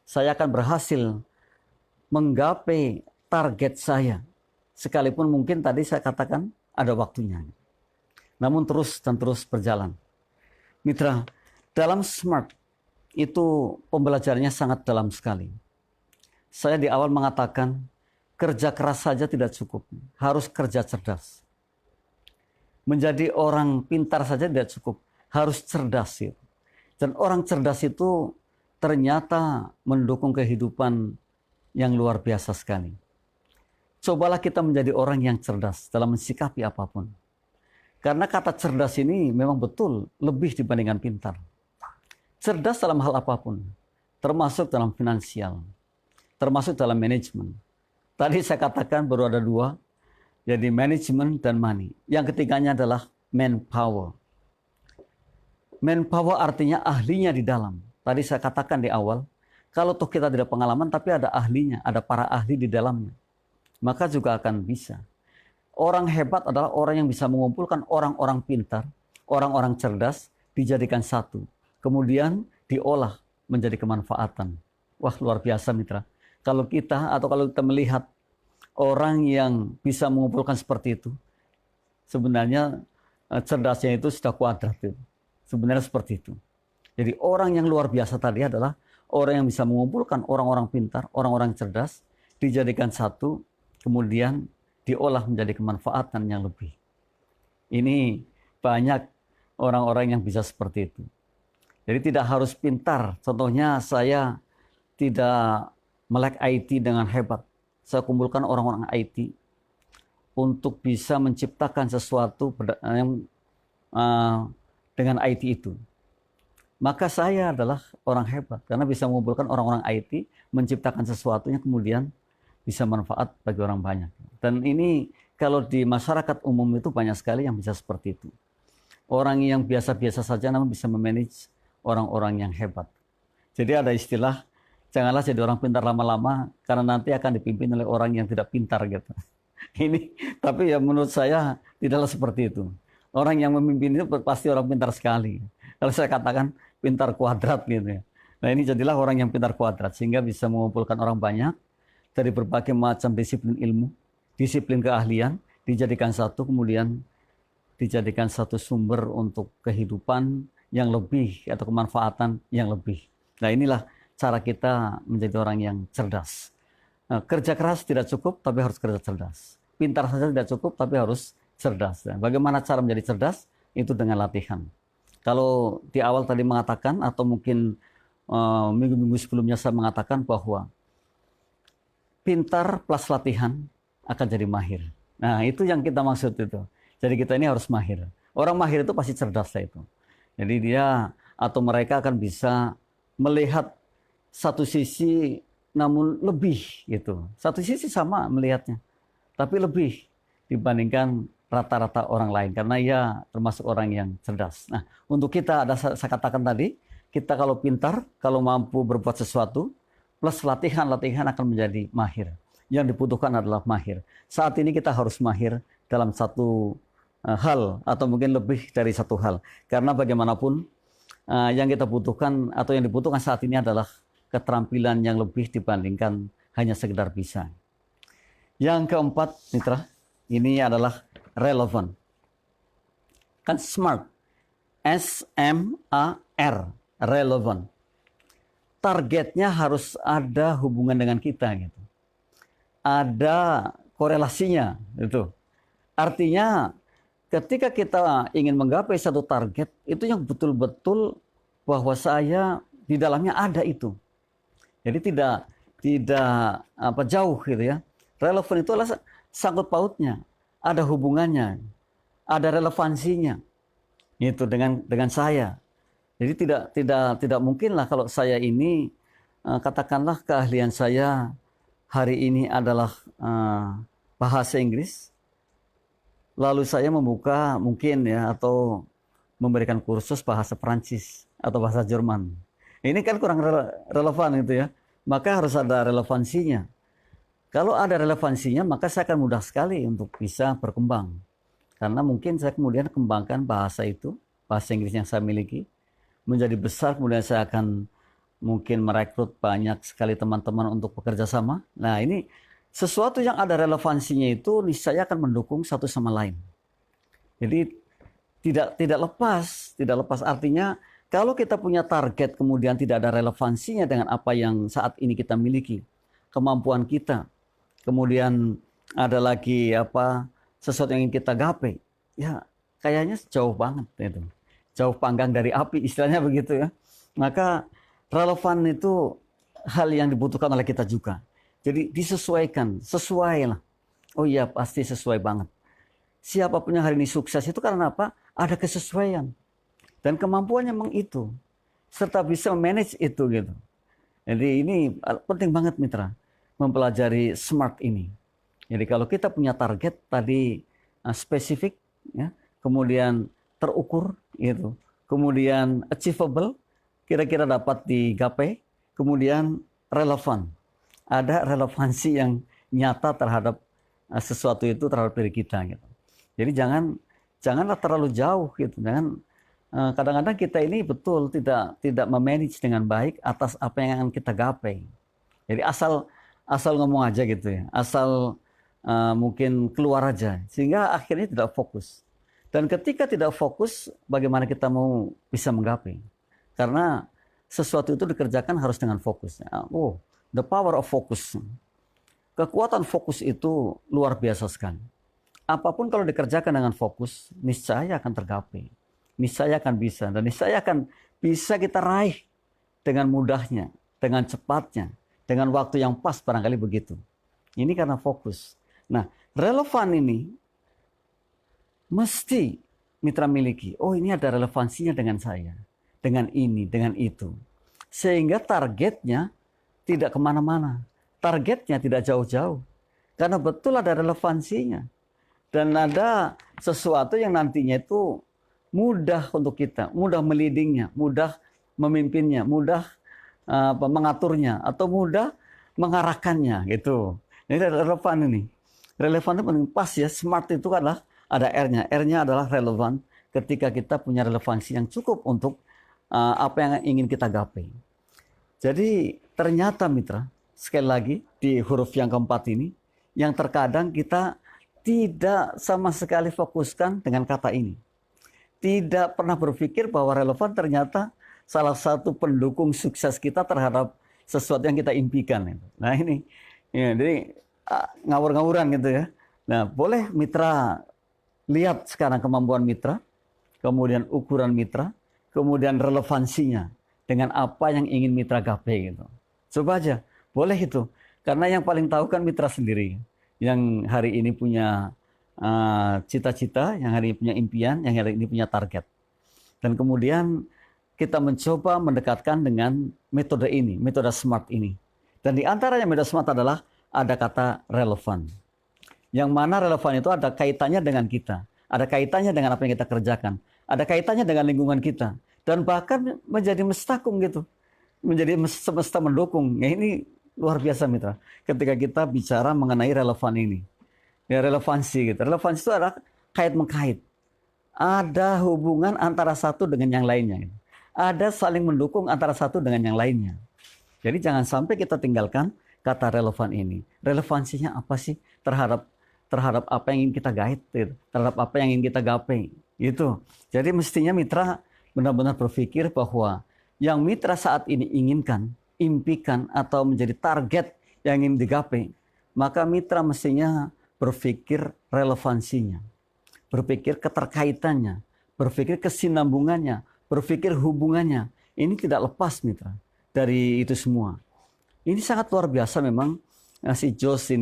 Saya akan berhasil menggapai target saya. Sekalipun mungkin tadi saya katakan ada waktunya. Namun terus dan terus berjalan. Mitra, dalam SMART itu pembelajarannya sangat dalam sekali. Saya di awal mengatakan kerja keras saja tidak cukup, harus kerja cerdas. Menjadi orang pintar saja tidak cukup, harus cerdas. Dan orang cerdas itu ternyata mendukung kehidupan yang luar biasa sekali. Cobalah kita menjadi orang yang cerdas dalam mensikapi apapun. Karena kata cerdas ini memang betul lebih dibandingkan pintar. Cerdas dalam hal apapun, termasuk dalam finansial, termasuk dalam manajemen. Tadi saya katakan baru ada dua, jadi manajemen dan money. Yang ketiganya adalah manpower. Manpower artinya ahlinya di dalam. Tadi saya katakan di awal, kalau toh kita tidak pengalaman tapi ada ahlinya, ada para ahli di dalamnya, maka juga akan bisa. Orang hebat adalah orang yang bisa mengumpulkan orang-orang pintar, orang-orang cerdas, dijadikan satu. Kemudian diolah menjadi kemanfaatan. Wah, luar biasa, mitra. Kalau kita melihat orang yang bisa mengumpulkan seperti itu, sebenarnya cerdasnya itu sudah kuadrat. Sebenarnya seperti itu. Jadi orang yang luar biasa tadi adalah orang yang bisa mengumpulkan orang-orang pintar, orang-orang cerdas, dijadikan satu, kemudian diolah menjadi kemanfaatan yang lebih. Ini banyak orang-orang yang bisa seperti itu. Jadi tidak harus pintar. Contohnya saya tidak melek IT dengan hebat. Saya kumpulkan orang-orang IT untuk bisa menciptakan sesuatu yang dengan IT itu. Maka saya adalah orang hebat karena bisa mengumpulkan orang-orang IT, menciptakan sesuatu yang kemudian bisa manfaat bagi orang banyak. Dan ini kalau di masyarakat umum itu banyak sekali yang bisa seperti itu. Orang yang biasa-biasa saja namun bisa memanage orang-orang yang hebat. Jadi ada istilah, janganlah jadi orang pintar lama-lama karena nanti akan dipimpin oleh orang yang tidak pintar gitu. Ini tapi ya menurut saya tidaklah seperti itu. Orang yang memimpin itu pasti orang pintar sekali. Kalau saya katakan pintar kuadrat gitu ya. Nah ini jadilah orang yang pintar kuadrat sehingga bisa mengumpulkan orang banyak dari berbagai macam disiplin ilmu, disiplin keahlian, dijadikan satu, kemudian dijadikan satu sumber untuk kehidupan yang lebih atau kemanfaatan yang lebih. Nah inilah cara kita menjadi orang yang cerdas. Nah, kerja keras tidak cukup tapi harus kerja cerdas. Pintar saja tidak cukup tapi harus cerdas. Nah, bagaimana cara menjadi cerdas? Itu dengan latihan. Kalau di awal tadi mengatakan atau mungkin minggu-minggu sebelumnya saya mengatakan bahwa pintar plus latihan akan jadi mahir. Nah itu yang kita maksud itu. Jadi kita ini harus mahir. Orang mahir itu pasti cerdas lah itu. Jadi dia atau mereka akan bisa melihat satu sisi namun lebih gitu. Satu sisi sama melihatnya. Tapi lebih dibandingkan rata-rata orang lain. Karena ia termasuk orang yang cerdas. Nah untuk kita ada saya katakan tadi. Kita kalau pintar, kalau mampu berbuat sesuatu. Plus latihan akan menjadi mahir. Yang dibutuhkan adalah mahir. Saat ini kita harus mahir dalam satu hal atau mungkin lebih dari satu hal. Karena bagaimanapun yang kita butuhkan atau yang dibutuhkan saat ini adalah keterampilan yang lebih dibandingkan hanya sekedar bisa. Yang keempat, mitra, ini adalah relevan. Kan SMART. S-M-A-R. Relevan. Targetnya harus ada hubungan dengan kita gitu. Ada korelasinya itu. Artinya ketika kita ingin menggapai satu target itu yang betul-betul bahwa saya di dalamnya ada itu. Jadi tidak jauh gitu ya. Relevan itu adalah sangkut pautnya, ada hubungannya, ada relevansinya. Itu dengan saya. Jadi tidak mungkinlah kalau saya ini katakanlah keahlian saya hari ini adalah bahasa Inggris, lalu saya membuka mungkin ya atau memberikan kursus bahasa Perancis. atau bahasa Jerman. Ini kan kurang relevan itu ya. Maka harus ada relevansinya. Kalau ada relevansinya, maka saya akan mudah sekali untuk bisa berkembang. Karena mungkin saya kemudian kembangkan bahasa itu, bahasa Inggris yang saya miliki, menjadi besar, kemudian saya akan mungkin merekrut banyak sekali teman-teman untuk bekerja sama. Nah ini sesuatu yang ada relevansinya itu niscaya akan mendukung satu sama lain. Jadi tidak lepas artinya kalau kita punya target kemudian tidak ada relevansinya dengan apa yang saat ini kita miliki, kemampuan kita, kemudian ada lagi sesuatu yang ingin kita gapai, ya kayaknya jauh banget itu. Jauh panggang dari api istilahnya begitu ya. Maka relevan itu hal yang dibutuhkan oleh kita juga. Jadi disesuaikan, sesuai lah. Oh iya pasti sesuai banget. Siapapun yang hari ini sukses itu karena apa? Ada kesesuaian. Dan kemampuannya memang itu. Serta bisa manage itu gitu. Jadi ini penting banget mitra. Mempelajari SMART ini. Jadi kalau kita punya target tadi spesifik, ya, kemudian terukur gitu. Kemudian achievable, kira-kira dapat digapai. Kemudian relevan. Ada relevansi yang nyata terhadap sesuatu itu terhadap diri kita gitu. Jadi janganlah terlalu jauh gitu. Kadang-kadang kita ini betul tidak memanage dengan baik atas apa yang akan kita gapai. Jadi asal ngomong aja gitu ya. Asal mungkin keluar aja sehingga akhirnya tidak fokus. Dan ketika tidak fokus, bagaimana kita mau bisa menggapai? Karena sesuatu itu dikerjakan harus dengan fokus. Oh, the power of focus. Kekuatan fokus itu luar biasa sekali. Apapun kalau dikerjakan dengan fokus, niscaya akan tergapai. Niscaya akan bisa. Dan niscaya akan bisa kita raih dengan mudahnya, dengan cepatnya, dengan waktu yang pas barangkali begitu. Ini karena fokus. Nah, relevan ini mesti mitra miliki. Oh ini ada relevansinya dengan saya. Dengan ini, dengan itu. Sehingga targetnya tidak kemana-mana. Targetnya tidak jauh-jauh. Karena betul ada relevansinya. Dan ada sesuatu yang nantinya itu mudah untuk kita, mudah melidingnya, mudah memimpinnya, mudah mengaturnya, atau mudah mengarahkannya gitu. Ini relevan ini. Relevan itu penting pas ya, SMART itu adalah ada R-nya. R-nya adalah relevan ketika kita punya relevansi yang cukup untuk apa yang ingin kita gapai. Jadi ternyata mitra, sekali lagi di huruf yang keempat ini, yang terkadang kita tidak sama sekali fokuskan dengan kata ini. Tidak pernah berpikir bahwa relevan ternyata salah satu pendukung sukses kita terhadap sesuatu yang kita impikan. Nah ini, ya, jadi ngawur-ngawuran gitu ya. Nah boleh mitra lihat sekarang kemampuan mitra, kemudian ukuran mitra, kemudian relevansinya dengan apa yang ingin mitra gapai gitu. Coba aja, boleh itu. Karena yang paling tahu kan mitra sendiri. Yang hari ini punya cita-cita, yang hari ini punya impian, yang hari ini punya target. Dan kemudian kita mencoba mendekatkan dengan metode ini, metode SMART ini. Dan di antaranya metode SMART adalah ada kata relevan. Yang mana relevan itu ada kaitannya dengan kita. Ada kaitannya dengan apa yang kita kerjakan. Ada kaitannya dengan lingkungan kita. Dan bahkan menjadi mestakum gitu. Menjadi semesta mendukung. Ya ini luar biasa mitra. Ketika kita bicara mengenai relevan ini. Ya relevansi gitu. Relevansi itu adalah kait-mengkait. Ada hubungan antara satu dengan yang lainnya. Gitu. Ada saling mendukung antara satu dengan yang lainnya. Jadi jangan sampai kita tinggalkan kata relevan ini. Relevansinya apa sih terhadap apa yang ingin kita guide, gitu. Terhadap apa yang ingin kita gapai. Gitu. Jadi mestinya mitra benar-benar berpikir bahwa yang mitra saat ini inginkan, impikan atau menjadi target yang ingin digapai, maka mitra mestinya berpikir relevansinya, berpikir keterkaitannya, berpikir kesinambungannya, berpikir hubungannya. Ini tidak lepas mitra dari itu semua. Ini sangat luar biasa memang si Josh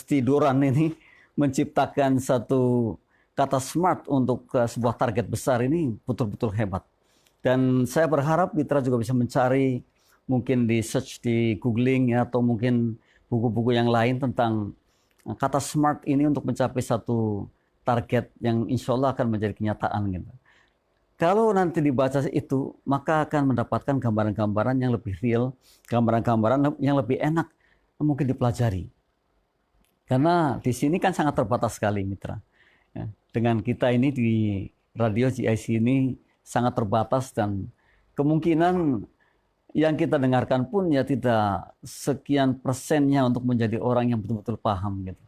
Tiduran ini menciptakan satu kata SMART untuk sebuah target besar ini betul-betul hebat. Dan saya berharap mitra juga bisa mencari mungkin di search di googling ya, atau mungkin buku-buku yang lain tentang kata SMART ini untuk mencapai satu target yang insya Allah akan menjadi kenyataan gitu. Kalau nanti dibaca itu, maka akan mendapatkan gambaran-gambaran yang lebih real, gambaran-gambaran yang lebih enak mungkin dipelajari. Karena di sini kan sangat terbatas sekali, Mitra. Ya, dengan kita ini di radio GIC ini sangat terbatas, dan kemungkinan yang kita dengarkan pun ya tidak sekian persennya untuk menjadi orang yang betul-betul paham gitu.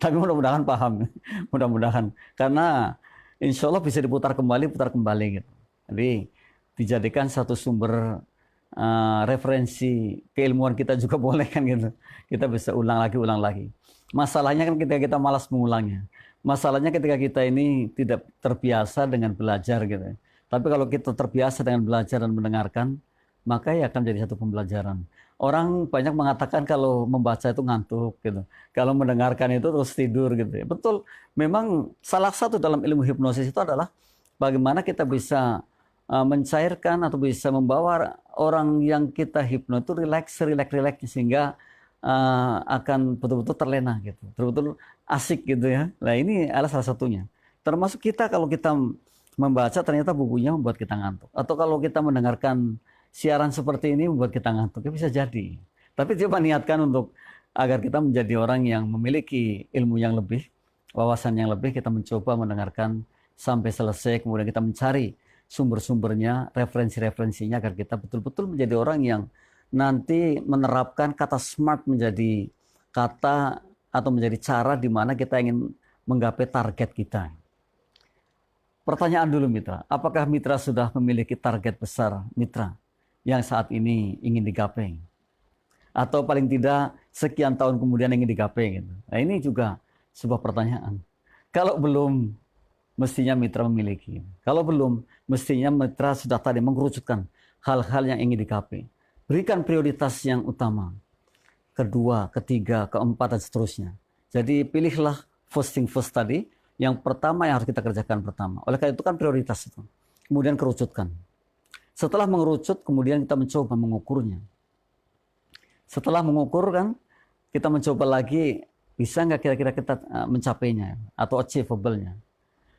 Tapi mudah-mudahan paham, mudah-mudahan, karena insya Allah bisa diputar kembali gitu. Jadi dijadikan satu sumber referensi keilmuan kita juga boleh kan gitu. Kita bisa ulang lagi. Masalahnya kan ketika kita malas mengulangnya. Masalahnya ketika kita ini tidak terbiasa dengan belajar gitu. Tapi kalau kita terbiasa dengan belajar dan mendengarkan, maka ya akan jadi satu pembelajaran. Orang banyak mengatakan kalau membaca itu ngantuk gitu. Kalau mendengarkan itu terus tidur gitu ya. Betul, memang salah satu dalam ilmu hipnosis itu adalah bagaimana kita bisa mencairkan atau bisa membawa orang yang kita hipnotis itu rileks sehingga akan betul-betul terlena gitu. Betul-betul asik gitu ya. Nah, ini adalah salah satunya. Termasuk kita kalau kita membaca ternyata bukunya membuat kita ngantuk. Atau kalau kita mendengarkan siaran seperti ini membuat kita ngantuk, ya bisa jadi. Tapi coba niatkan untuk agar kita menjadi orang yang memiliki ilmu yang lebih, wawasan yang lebih, kita mencoba mendengarkan sampai selesai, kemudian kita mencari sumber-sumbernya, referensi-referensinya, agar kita betul-betul menjadi orang yang nanti menerapkan kata smart menjadi kata atau menjadi cara di mana kita ingin menggapai target kita. Pertanyaan dulu, Mitra, apakah Mitra sudah memiliki target besar, Mitra, yang saat ini ingin digapai? Atau paling tidak sekian tahun kemudian ingin digapai gitu. Nah, ini juga sebuah pertanyaan. Kalau belum, mestinya Mitra memiliki. Kalau belum, mestinya Mitra sudah tadi mengerucutkan hal-hal yang ingin digapai. Berikan prioritas yang utama. Kedua, ketiga, keempat, dan seterusnya. Jadi pilihlah first thing first tadi. Yang pertama yang harus kita kerjakan pertama. Oleh karena itu kan prioritas itu. Kemudian kerucutkan. Setelah mengerucut, kemudian kita mencoba mengukurnya. Setelah mengukur kan, kita mencoba lagi, bisa nggak kira-kira kita mencapainya atau achievable-nya.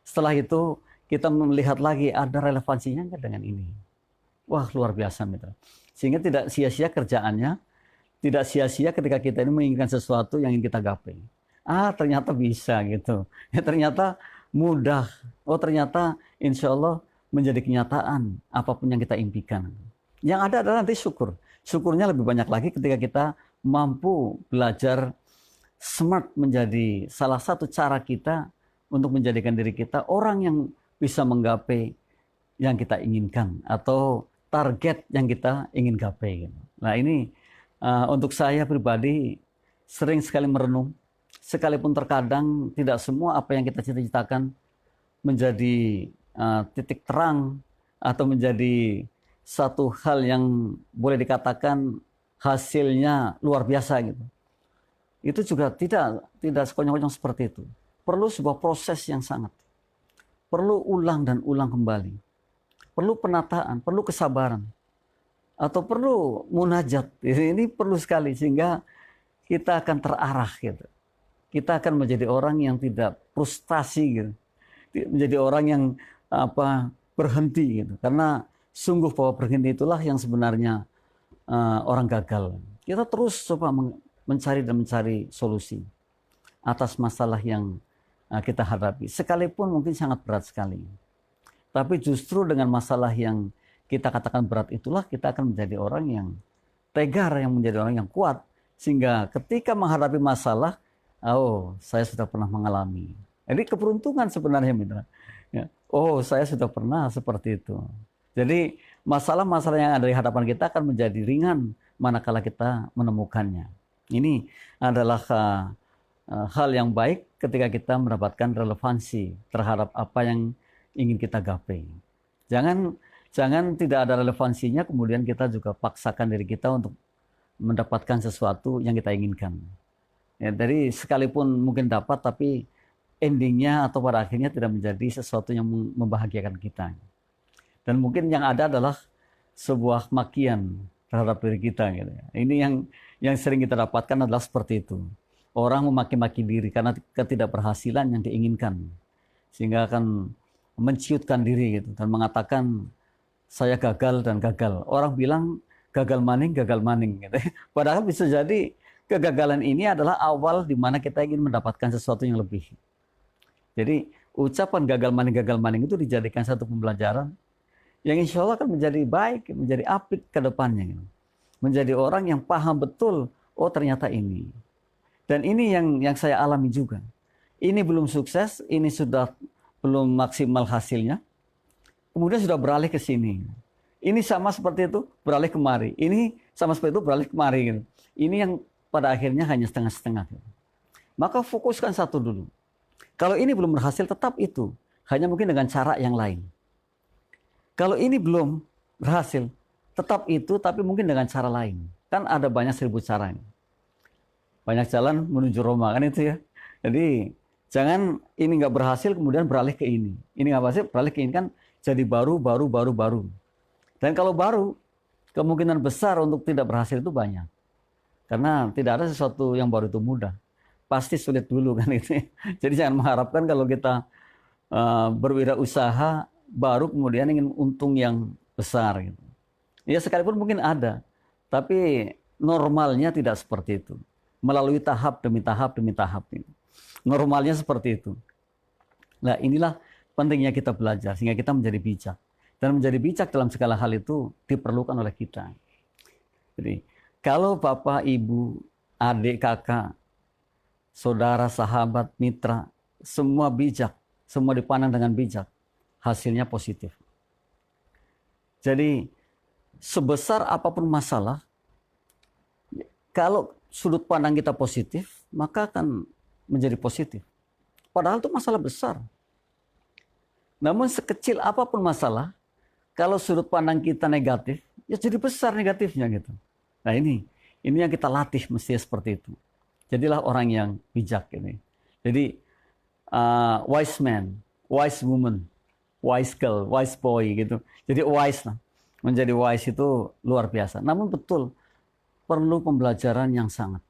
Setelah itu, kita melihat lagi ada relevansinya nggak dengan ini. Wah, luar biasa, Mitra. Sehingga tidak sia-sia kerjaannya, tidak sia-sia ketika kita ini menginginkan sesuatu yang ingin kita gapai. Ternyata bisa gitu. Ya, ternyata mudah. Oh, ternyata insya Allah menjadi kenyataan apapun yang kita impikan. Yang ada adalah nanti syukur. Syukurnya lebih banyak lagi ketika kita mampu belajar smart menjadi salah satu cara kita untuk menjadikan diri kita orang yang bisa menggapai yang kita inginkan atau target yang kita ingin gapai. Nah, ini untuk saya pribadi sering sekali merenung. Sekalipun terkadang tidak semua apa yang kita cita-citakan menjadi titik terang atau menjadi satu hal yang boleh dikatakan hasilnya luar biasa gitu. Itu juga tidak sekonyong-konyong seperti itu. Perlu sebuah proses yang sangat. Perlu ulang dan ulang kembali. Perlu penataan, perlu kesabaran. Atau perlu munajat. Ini perlu sekali sehingga kita akan terarah gitu. Kita akan menjadi orang yang tidak frustasi gitu. Menjadi orang yang berhenti gitu. Karena sungguh bahwa berhenti itulah yang sebenarnya orang gagal. Kita terus coba mencari solusi atas masalah yang kita hadapi. Sekalipun mungkin sangat berat sekali. Tapi justru dengan masalah yang kita katakan berat itulah kita akan menjadi orang yang tegar, yang menjadi orang yang kuat. Sehingga ketika menghadapi masalah, saya sudah pernah mengalami. Jadi keberuntungan sebenarnya, Mitra. Ya. Saya sudah pernah seperti itu. Jadi masalah-masalah yang ada di hadapan kita akan menjadi ringan manakala kita menemukannya. Ini adalah hal yang baik ketika kita mendapatkan relevansi terhadap apa yang ingin kita gapai. Jangan tidak ada relevansinya kemudian kita juga paksakan diri kita untuk mendapatkan sesuatu yang kita inginkan. Ya, dari sekalipun mungkin dapat, tapi endingnya atau pada akhirnya tidak menjadi sesuatu yang membahagiakan kita. Dan mungkin yang ada adalah sebuah makian terhadap diri kita. Gitu. Ini yang sering kita dapatkan adalah seperti itu. Orang memaki-maki diri karena ketidakberhasilan yang diinginkan. Sehingga akan menciutkan diri gitu dan mengatakan saya gagal dan gagal. Orang bilang gagal maning gitu. Padahal bisa jadi kegagalan ini adalah awal di mana kita ingin mendapatkan sesuatu yang lebih. Jadi ucapan gagal maning itu dijadikan satu pembelajaran yang insya Allah akan menjadi baik, menjadi apik ke depannya gitu. Menjadi orang yang paham betul, oh ternyata ini. Dan ini yang saya alami juga. Ini belum sukses, ini sudah belum maksimal hasilnya. Kemudian sudah beralih ke sini. Ini sama seperti itu, beralih kemari. Ini sama seperti itu, beralih kemari. Gitu. Ini yang pada akhirnya hanya setengah-setengah. Gitu. Maka fokuskan satu dulu. Kalau ini belum berhasil, tetap itu. Hanya mungkin dengan cara yang lain. Kalau ini belum berhasil, tetap itu, tapi mungkin dengan cara lain. Kan ada banyak 1000 cara ini. Banyak jalan menuju Roma, kan itu ya. Jadi jangan ini nggak berhasil kemudian beralih ke ini. Ini nggak berhasil beralih ke ini, kan jadi baru. Dan kalau baru, kemungkinan besar untuk tidak berhasil itu banyak. Karena tidak ada sesuatu yang baru itu mudah. Pasti sulit dulu kan itu. Jadi jangan mengharapkan kalau kita berwirausaha baru kemudian ingin untung yang besar gitu. Ya sekalipun mungkin ada, tapi normalnya tidak seperti itu. Melalui tahap demi tahap demi tahap ini. Normalnya seperti itu. Nah inilah pentingnya kita belajar sehingga kita menjadi bijak. Dan menjadi bijak dalam segala hal itu diperlukan oleh kita. Jadi kalau bapak, ibu, adik, kakak, saudara, sahabat, mitra, semua bijak, semua dipandang dengan bijak, hasilnya positif. Jadi sebesar apapun masalah, kalau sudut pandang kita positif, maka akan menjadi positif. Padahal itu masalah besar. Namun sekecil apapun masalah, kalau sudut pandang kita negatif, ya jadi besar negatifnya gitu. Nah ini yang kita latih mestinya seperti itu. Jadilah orang yang bijak ini. Jadi wise man, wise woman, wise girl, wise boy gitu. Jadi wise lah. Menjadi wise itu luar biasa. Namun betul perlu pembelajaran yang sangat.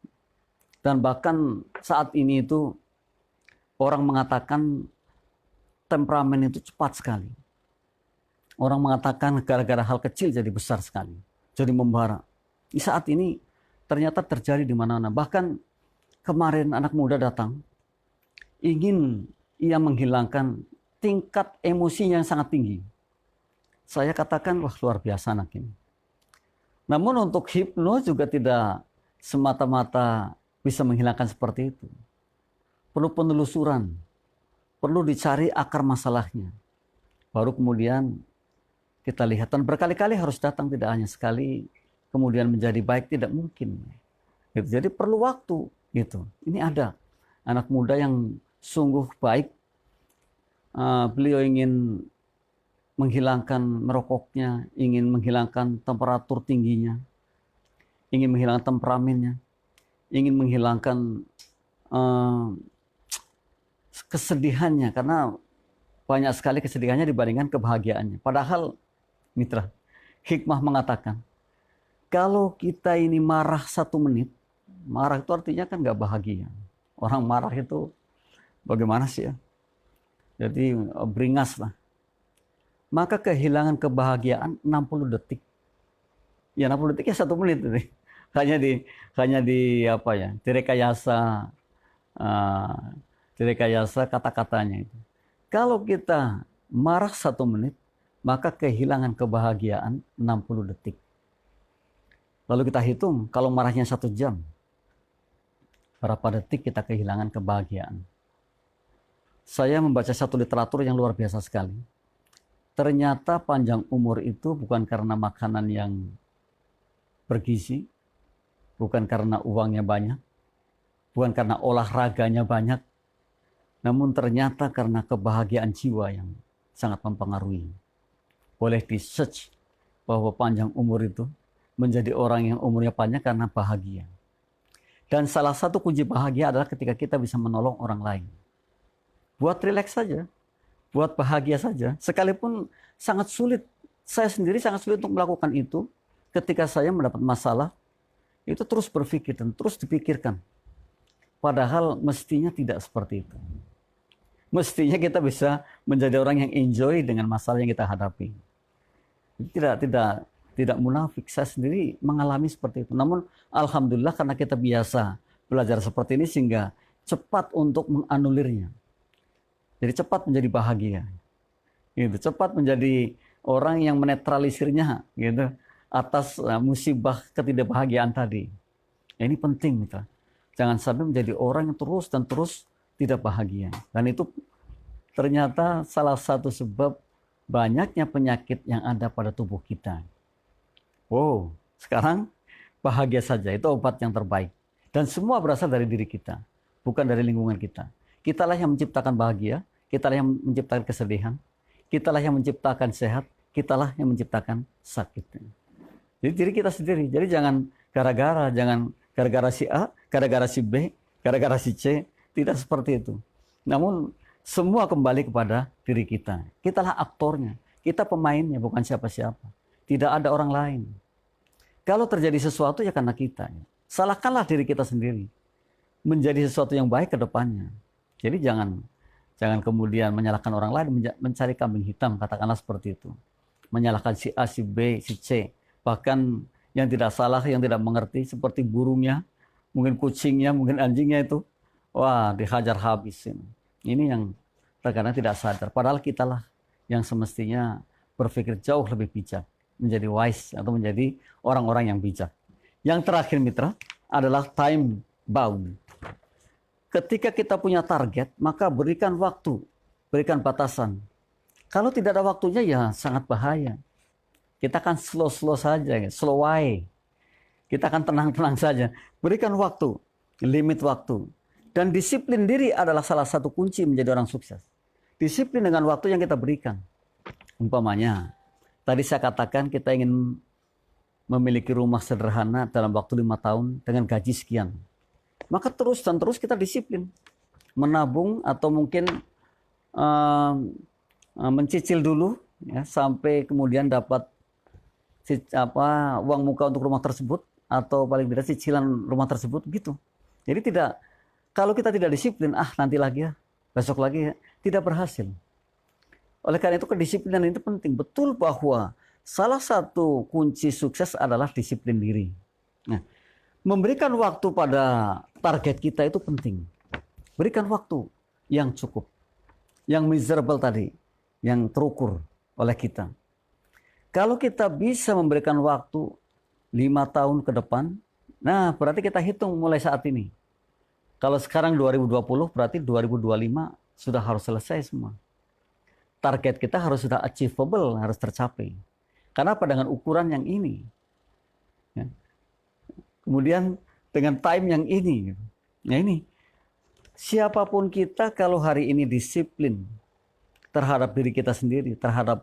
Dan bahkan saat ini itu orang mengatakan temperamen itu cepat sekali. Orang mengatakan gara-gara hal kecil jadi besar sekali. Jadi membara. Di saat ini ternyata terjadi di mana-mana. Bahkan kemarin anak muda datang. Ingin ia menghilangkan tingkat emosinya yang sangat tinggi. Saya katakan, wah luar biasa anak ini. Namun untuk hipno juga tidak semata-mata bisa menghilangkan seperti itu. Perlu penelusuran, perlu dicari akar masalahnya. Baru kemudian kita lihat, dan berkali-kali harus datang, tidak hanya sekali, kemudian menjadi baik, tidak mungkin. Gitu. Jadi perlu waktu. Gitu. Ini ada anak muda yang sungguh baik. Beliau ingin menghilangkan merokoknya, ingin menghilangkan temperatur tingginya, ingin menghilangkan temperamennya, ingin menghilangkan kesedihannya, karena banyak sekali kesedihannya dibandingkan kebahagiaannya. Padahal, mitra, hikmah mengatakan, kalau kita ini marah 1 menit, marah itu artinya kan nggak bahagia. Orang marah itu bagaimana sih ya? Jadi beringas lah. Maka kehilangan kebahagiaan 60 detik. Ya 60 detik ya 1 menit. Hanya di apa ya? Direkayasa kata-katanya itu. Kalau kita marah 1 menit, maka kehilangan kebahagiaan 60 detik. Lalu kita hitung kalau marahnya 1 jam, berapa detik kita kehilangan kebahagiaan. Saya membaca satu literatur yang luar biasa sekali. Ternyata panjang umur itu bukan karena makanan yang bergizi, bukan karena uangnya banyak, bukan karena olahraganya banyak, namun ternyata karena kebahagiaan jiwa yang sangat mempengaruhi. Boleh di-search bahwa panjang umur itu menjadi orang yang umurnya panjang karena bahagia. Dan salah satu kunci bahagia adalah ketika kita bisa menolong orang lain. Buat rileks saja, buat bahagia saja. Sekalipun sangat sulit, saya sendiri sangat sulit untuk melakukan itu. Ketika saya mendapat masalah, itu terus berpikir dan terus dipikirkan. Padahal mestinya tidak seperti itu. Mestinya kita bisa menjadi orang yang enjoy dengan masalah yang kita hadapi. Tidak munafik. Saya sendiri mengalami seperti itu. Namun alhamdulillah karena kita biasa belajar seperti ini sehingga cepat untuk menganulirnya. Jadi cepat menjadi bahagia. Gitu, cepat menjadi orang yang menetralisirnya gitu atas musibah ketidakbahagiaan tadi. Ini penting mitra. Jangan sampai menjadi orang yang terus dan terus tidak bahagia. Dan itu ternyata salah satu sebab banyaknya penyakit yang ada pada tubuh kita. Wow, sekarang bahagia saja, itu obat yang terbaik. Dan semua berasal dari diri kita, bukan dari lingkungan kita. Kitalah yang menciptakan bahagia, kitalah yang menciptakan kesedihan, kitalah yang menciptakan sehat, kitalah yang menciptakan sakit. Jadi diri kita sendiri. Jadi jangan gara-gara si A, gara-gara si B, gara-gara si C. Tidak seperti itu. Namun semua kembali kepada diri kita. Kitalah aktornya. Kita pemainnya, bukan siapa-siapa. Tidak ada orang lain. Kalau terjadi sesuatu ya karena kita. Salahkanlah diri kita sendiri. Menjadi sesuatu yang baik ke depannya. Jadi jangan kemudian menyalahkan orang lain, mencari kambing hitam, katakanlah seperti itu. Menyalahkan si A, si B, si C. Bahkan yang tidak salah, yang tidak mengerti, seperti burungnya, mungkin kucingnya, mungkin anjingnya itu. Wah, dihajar habis ini. Ini yang terkadang tidak sadar. Padahal kitalah yang semestinya berpikir jauh lebih bijak. Menjadi wise atau menjadi orang-orang yang bijak. Yang terakhir mitra adalah time bound. Ketika kita punya target, maka berikan waktu, berikan batasan. Kalau tidak ada waktunya ya sangat bahaya. Kita akan slow saja, slow way. Kita akan tenang-tenang saja. Berikan waktu, limit waktu. Dan disiplin diri adalah salah satu kunci menjadi orang sukses. Disiplin dengan waktu yang kita berikan. Umpamanya, tadi saya katakan kita ingin memiliki rumah sederhana dalam waktu 5 tahun dengan gaji sekian. Maka terus dan terus kita disiplin. Menabung atau mungkin mencicil dulu ya, sampai kemudian dapat uang muka untuk rumah tersebut. Atau paling tidak cicilan rumah tersebut gitu. Jadi kalau kita tidak disiplin, nanti lagi ya, besok lagi ya, tidak berhasil. Oleh karena itu kedisiplinan itu penting. Betul bahwa salah satu kunci sukses adalah disiplin diri. Nah, memberikan waktu pada target kita itu penting. Berikan waktu yang cukup. Yang miserable tadi, yang terukur oleh kita. Kalau kita bisa memberikan waktu 5 tahun ke depan, nah berarti kita hitung mulai saat ini. Kalau sekarang 2020 berarti 2025 sudah harus selesai semua. Target kita harus sudah achievable, harus tercapai. Karena apa? Dengan ukuran yang ini. Ya. Kemudian dengan time yang ini. Nah ini, siapapun kita kalau hari ini disiplin terhadap diri kita sendiri, terhadap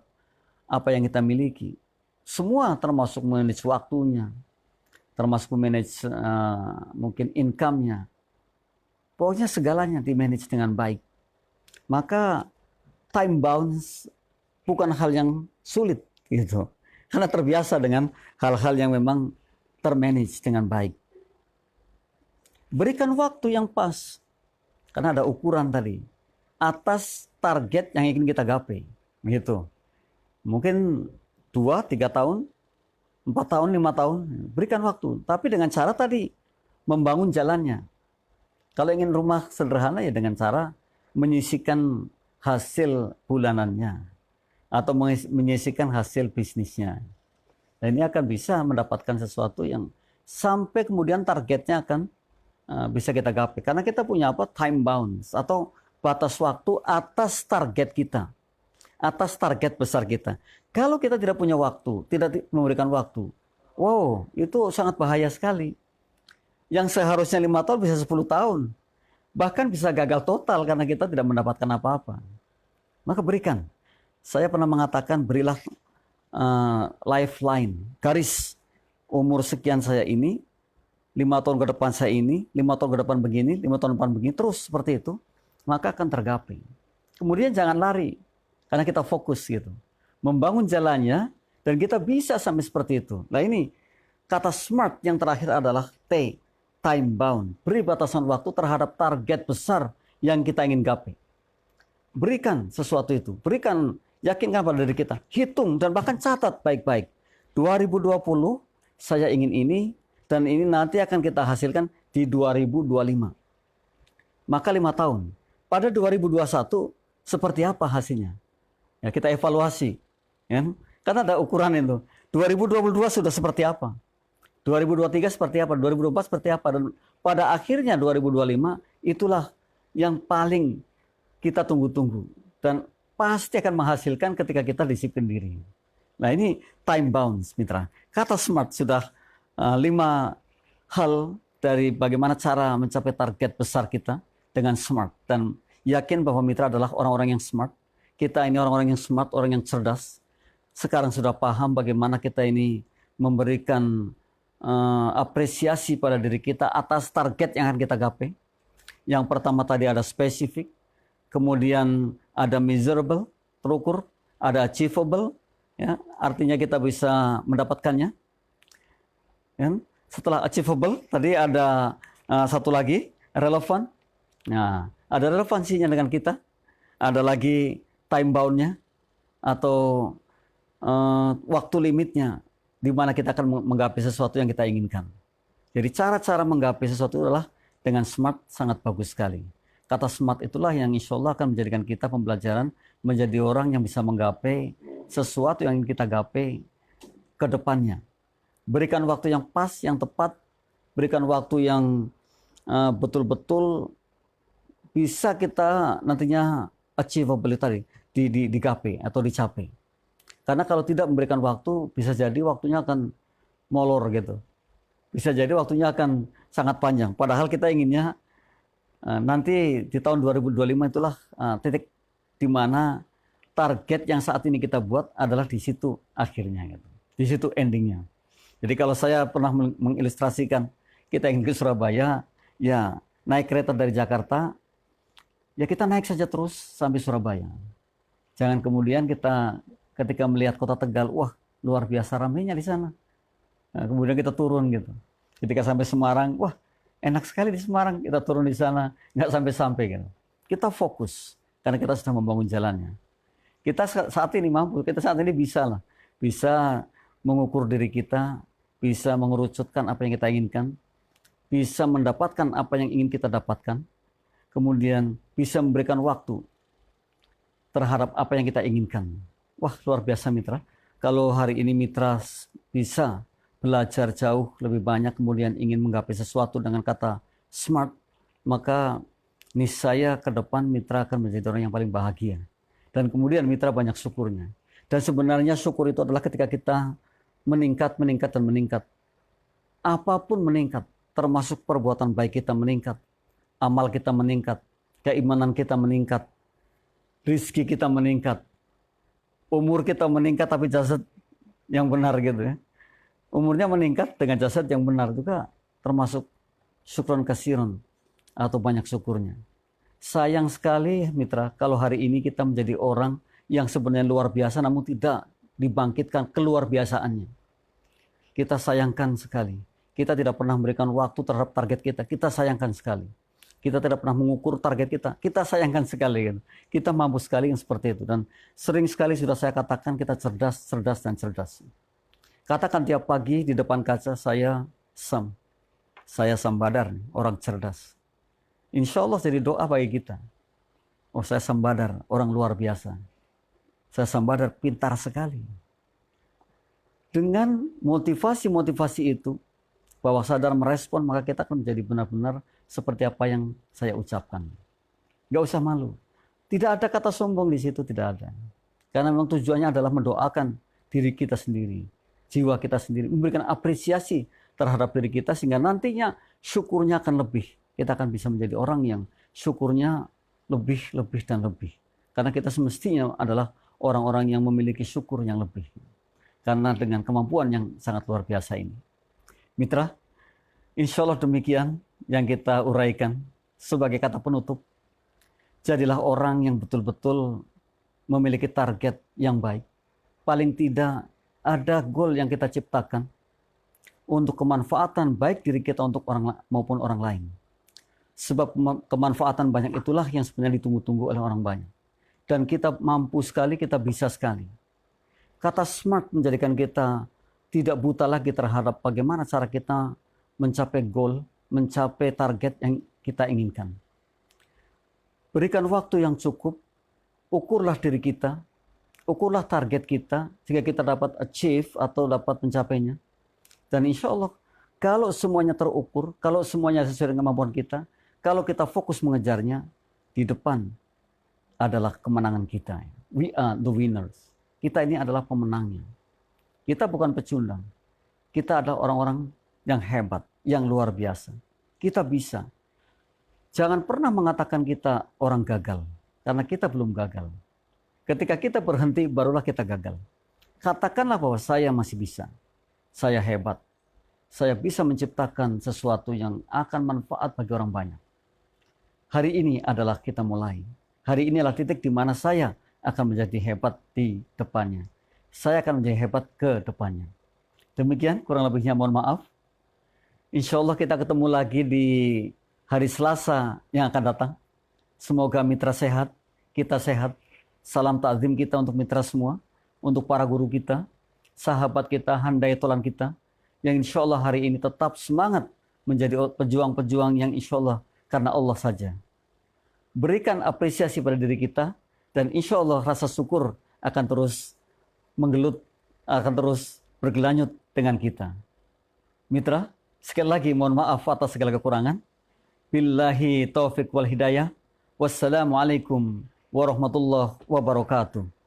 apa yang kita miliki. Semua termasuk manage waktunya, termasuk manage mungkin income-nya. Pokoknya segalanya di-manage dengan baik. Maka time bounds bukan hal yang sulit gitu. Karena terbiasa dengan hal-hal yang memang termanage dengan baik. Berikan waktu yang pas. Karena ada ukuran tadi. Atas target yang ingin kita gapai. Gitu. Mungkin 2-3 tahun, 4 tahun, 5 tahun. Berikan waktu. Tapi dengan cara tadi membangun jalannya. Kalau ingin rumah sederhana ya dengan cara menyisihkan hasil bulanannya atau menyisihkan hasil bisnisnya. Dan ini akan bisa mendapatkan sesuatu yang sampai kemudian targetnya akan bisa kita gapai. Karena kita punya time bounds atau batas waktu atas target kita. Atas target besar kita. Kalau kita tidak punya waktu, tidak memberikan waktu, wow, itu sangat bahaya sekali. Yang seharusnya 5 tahun bisa 10 tahun. Bahkan bisa gagal total karena kita tidak mendapatkan apa-apa. Maka berikan. Saya pernah mengatakan berilah lifeline. Garis umur sekian saya ini, 5 tahun ke depan saya ini, 5 tahun ke depan begini, 5 tahun ke depan begini. Terus seperti itu. Maka akan tergapai. Kemudian jangan lari. Karena kita fokus gitu. Membangun jalannya dan kita bisa sampai seperti itu. Nah ini kata smart yang terakhir adalah T. Time bound, beri batasan waktu terhadap target besar yang kita ingin gapai. berikan sesuatu itu. Berikan, yakinkan pada diri kita. Hitung dan bahkan catat baik-baik. 2020 saya ingin ini, dan ini nanti akan kita hasilkan di 2025. Maka 5 tahun. Pada 2021 seperti apa hasilnya? Ya, kita evaluasi. Ya. Karena ada ukuran itu. 2022 sudah seperti apa? 2023 seperti apa? 2024 seperti apa? Dan pada akhirnya 2025 itulah yang paling kita tunggu-tunggu. Dan pasti akan menghasilkan ketika kita disiplin diri. Nah ini time bounds, mitra. Kata SMART sudah 5 hal dari bagaimana cara mencapai target besar kita dengan SMART. Dan yakin bahwa mitra adalah orang-orang yang SMART. Kita ini orang-orang yang SMART, orang yang cerdas. Sekarang sudah paham bagaimana kita ini memberikan apresiasi pada diri kita atas target yang akan kita gapai. Yang pertama tadi ada spesifik, kemudian ada measurable, terukur, ada achievable, ya, artinya kita bisa mendapatkannya. Ya. Setelah achievable, tadi ada satu lagi, relevan. Nah, ada relevansinya dengan kita. Ada lagi time bound-nya atau waktu limitnya, di mana kita akan menggapai sesuatu yang kita inginkan. Jadi cara-cara menggapai sesuatu adalah dengan SMART sangat bagus sekali. Kata SMART itulah yang insya Allah akan menjadikan kita pembelajaran menjadi orang yang bisa menggapai sesuatu yang ingin kita gapai ke depannya. Berikan waktu yang pas, yang tepat, berikan waktu yang betul-betul bisa kita nantinya achievable tadi, digapai atau dicapai. Karena kalau tidak memberikan waktu, bisa jadi waktunya akan molor gitu. Bisa jadi waktunya akan sangat panjang. Padahal kita inginnya nanti di tahun 2025 itulah titik di mana target yang saat ini kita buat adalah di situ akhirnya gitu. Di situ endingnya. Jadi kalau saya pernah mengilustrasikan kita ingin ke Surabaya, ya naik kereta dari Jakarta, ya kita naik saja terus sampai Surabaya. Jangan kemudian kita ketika melihat kota Tegal, wah luar biasa ramainya di sana. Nah, kemudian kita turun gitu. Ketika sampai Semarang, wah enak sekali di Semarang, kita turun di sana, nggak sampai-sampai gitu. Kita fokus, karena kita sudah membangun jalannya. Kita saat ini mampu, kita saat ini bisa mengukur diri kita, bisa mengerucutkan apa yang kita inginkan, bisa mendapatkan apa yang ingin kita dapatkan, kemudian bisa memberikan waktu terhadap apa yang kita inginkan. Wah luar biasa mitra. Kalau hari ini mitra bisa belajar jauh lebih banyak, kemudian ingin menggapai sesuatu dengan kata SMART, maka niscaya ke depan mitra akan menjadi orang yang paling bahagia. Dan kemudian mitra banyak syukurnya. Dan sebenarnya syukur itu adalah ketika kita meningkat, dan meningkat. Apapun meningkat, termasuk perbuatan baik kita meningkat, amal kita meningkat, keimanan kita meningkat, rizki kita meningkat, umur kita meningkat tapi jasad yang benar gitu ya. Umurnya meningkat dengan jasad yang benar juga termasuk syukron kasiron atau banyak syukurnya. Sayang sekali mitra kalau hari ini kita menjadi orang yang sebenarnya luar biasa namun tidak dibangkitkan keluar biasaannya. Kita sayangkan sekali. Kita tidak pernah memberikan waktu terhadap target kita. Kita sayangkan sekali. Kita tidak pernah mengukur target kita. Kita sayangkan sekali. Gitu. Kita mampu sekali yang seperti itu. Dan sering sekali sudah saya katakan kita cerdas, dan cerdas. Katakan tiap pagi di depan kaca saya Sam Badar, orang cerdas. Insya Allah jadi doa bagi kita. Oh saya Sam Badar, orang luar biasa. Saya Sam Badar pintar sekali. Dengan motivasi itu, bahwa sadar merespon, maka kita akan menjadi benar-benar seperti apa yang saya ucapkan. Gak usah malu. Tidak ada kata sombong di situ, tidak ada. Karena memang tujuannya adalah mendoakan diri kita sendiri, jiwa kita sendiri, memberikan apresiasi terhadap diri kita sehingga nantinya syukurnya akan lebih. Kita akan bisa menjadi orang yang syukurnya lebih dan lebih. Karena kita semestinya adalah orang-orang yang memiliki syukur yang lebih. Karena dengan kemampuan yang sangat luar biasa ini. Mitra, insya Allah demikian yang kita uraikan sebagai kata penutup. Jadilah orang yang betul-betul memiliki target yang baik. Paling tidak ada goal yang kita ciptakan untuk kemanfaatan baik diri kita untuk orang maupun orang lain. Sebab kemanfaatan banyak itulah yang sebenarnya ditunggu-tunggu oleh orang banyak. dan kita mampu sekali, kita bisa sekali. Kata smart menjadikan kita tidak buta lagi terhadap bagaimana cara kita mencapai goal, mencapai target yang kita inginkan. Berikan waktu yang cukup, ukurlah diri kita, ukurlah target kita, sehingga kita dapat achieve atau dapat mencapainya. Dan insya Allah, kalau semuanya terukur, kalau semuanya sesuai dengan kemampuan kita, kalau kita fokus mengejarnya, di depan adalah kemenangan kita. We are the winners. Kita ini adalah pemenangnya. Kita bukan pecundang. Kita adalah orang-orang yang hebat, yang luar biasa. Kita bisa. Jangan pernah mengatakan kita orang gagal, karena kita belum gagal. Ketika kita berhenti, barulah kita gagal. Katakanlah bahwa saya masih bisa. Saya hebat. Saya bisa menciptakan sesuatu yang akan manfaat bagi orang banyak. Hari ini adalah kita mulai. Hari ini adalah titik di mana saya akan menjadi hebat di depannya. Saya akan menjadi hebat ke depannya. Demikian kurang lebihnya, mohon maaf. Insya Allah kita ketemu lagi di hari Selasa yang akan datang. Semoga mitra sehat, kita sehat. Salam takzim kita untuk mitra semua, untuk para guru kita, sahabat kita, handai tolan kita, yang insya Allah hari ini tetap semangat menjadi pejuang-pejuang yang insya Allah karena Allah saja. Berikan apresiasi pada diri kita, dan insya Allah rasa syukur akan terus menggelut, akan terus bergelanyut dengan kita. Mitra, sekali lagi mohon maaf atas segala kekurangan. Billahi taufiq wal hidayah. Wassalamualaikum warahmatullahi wabarakatuh.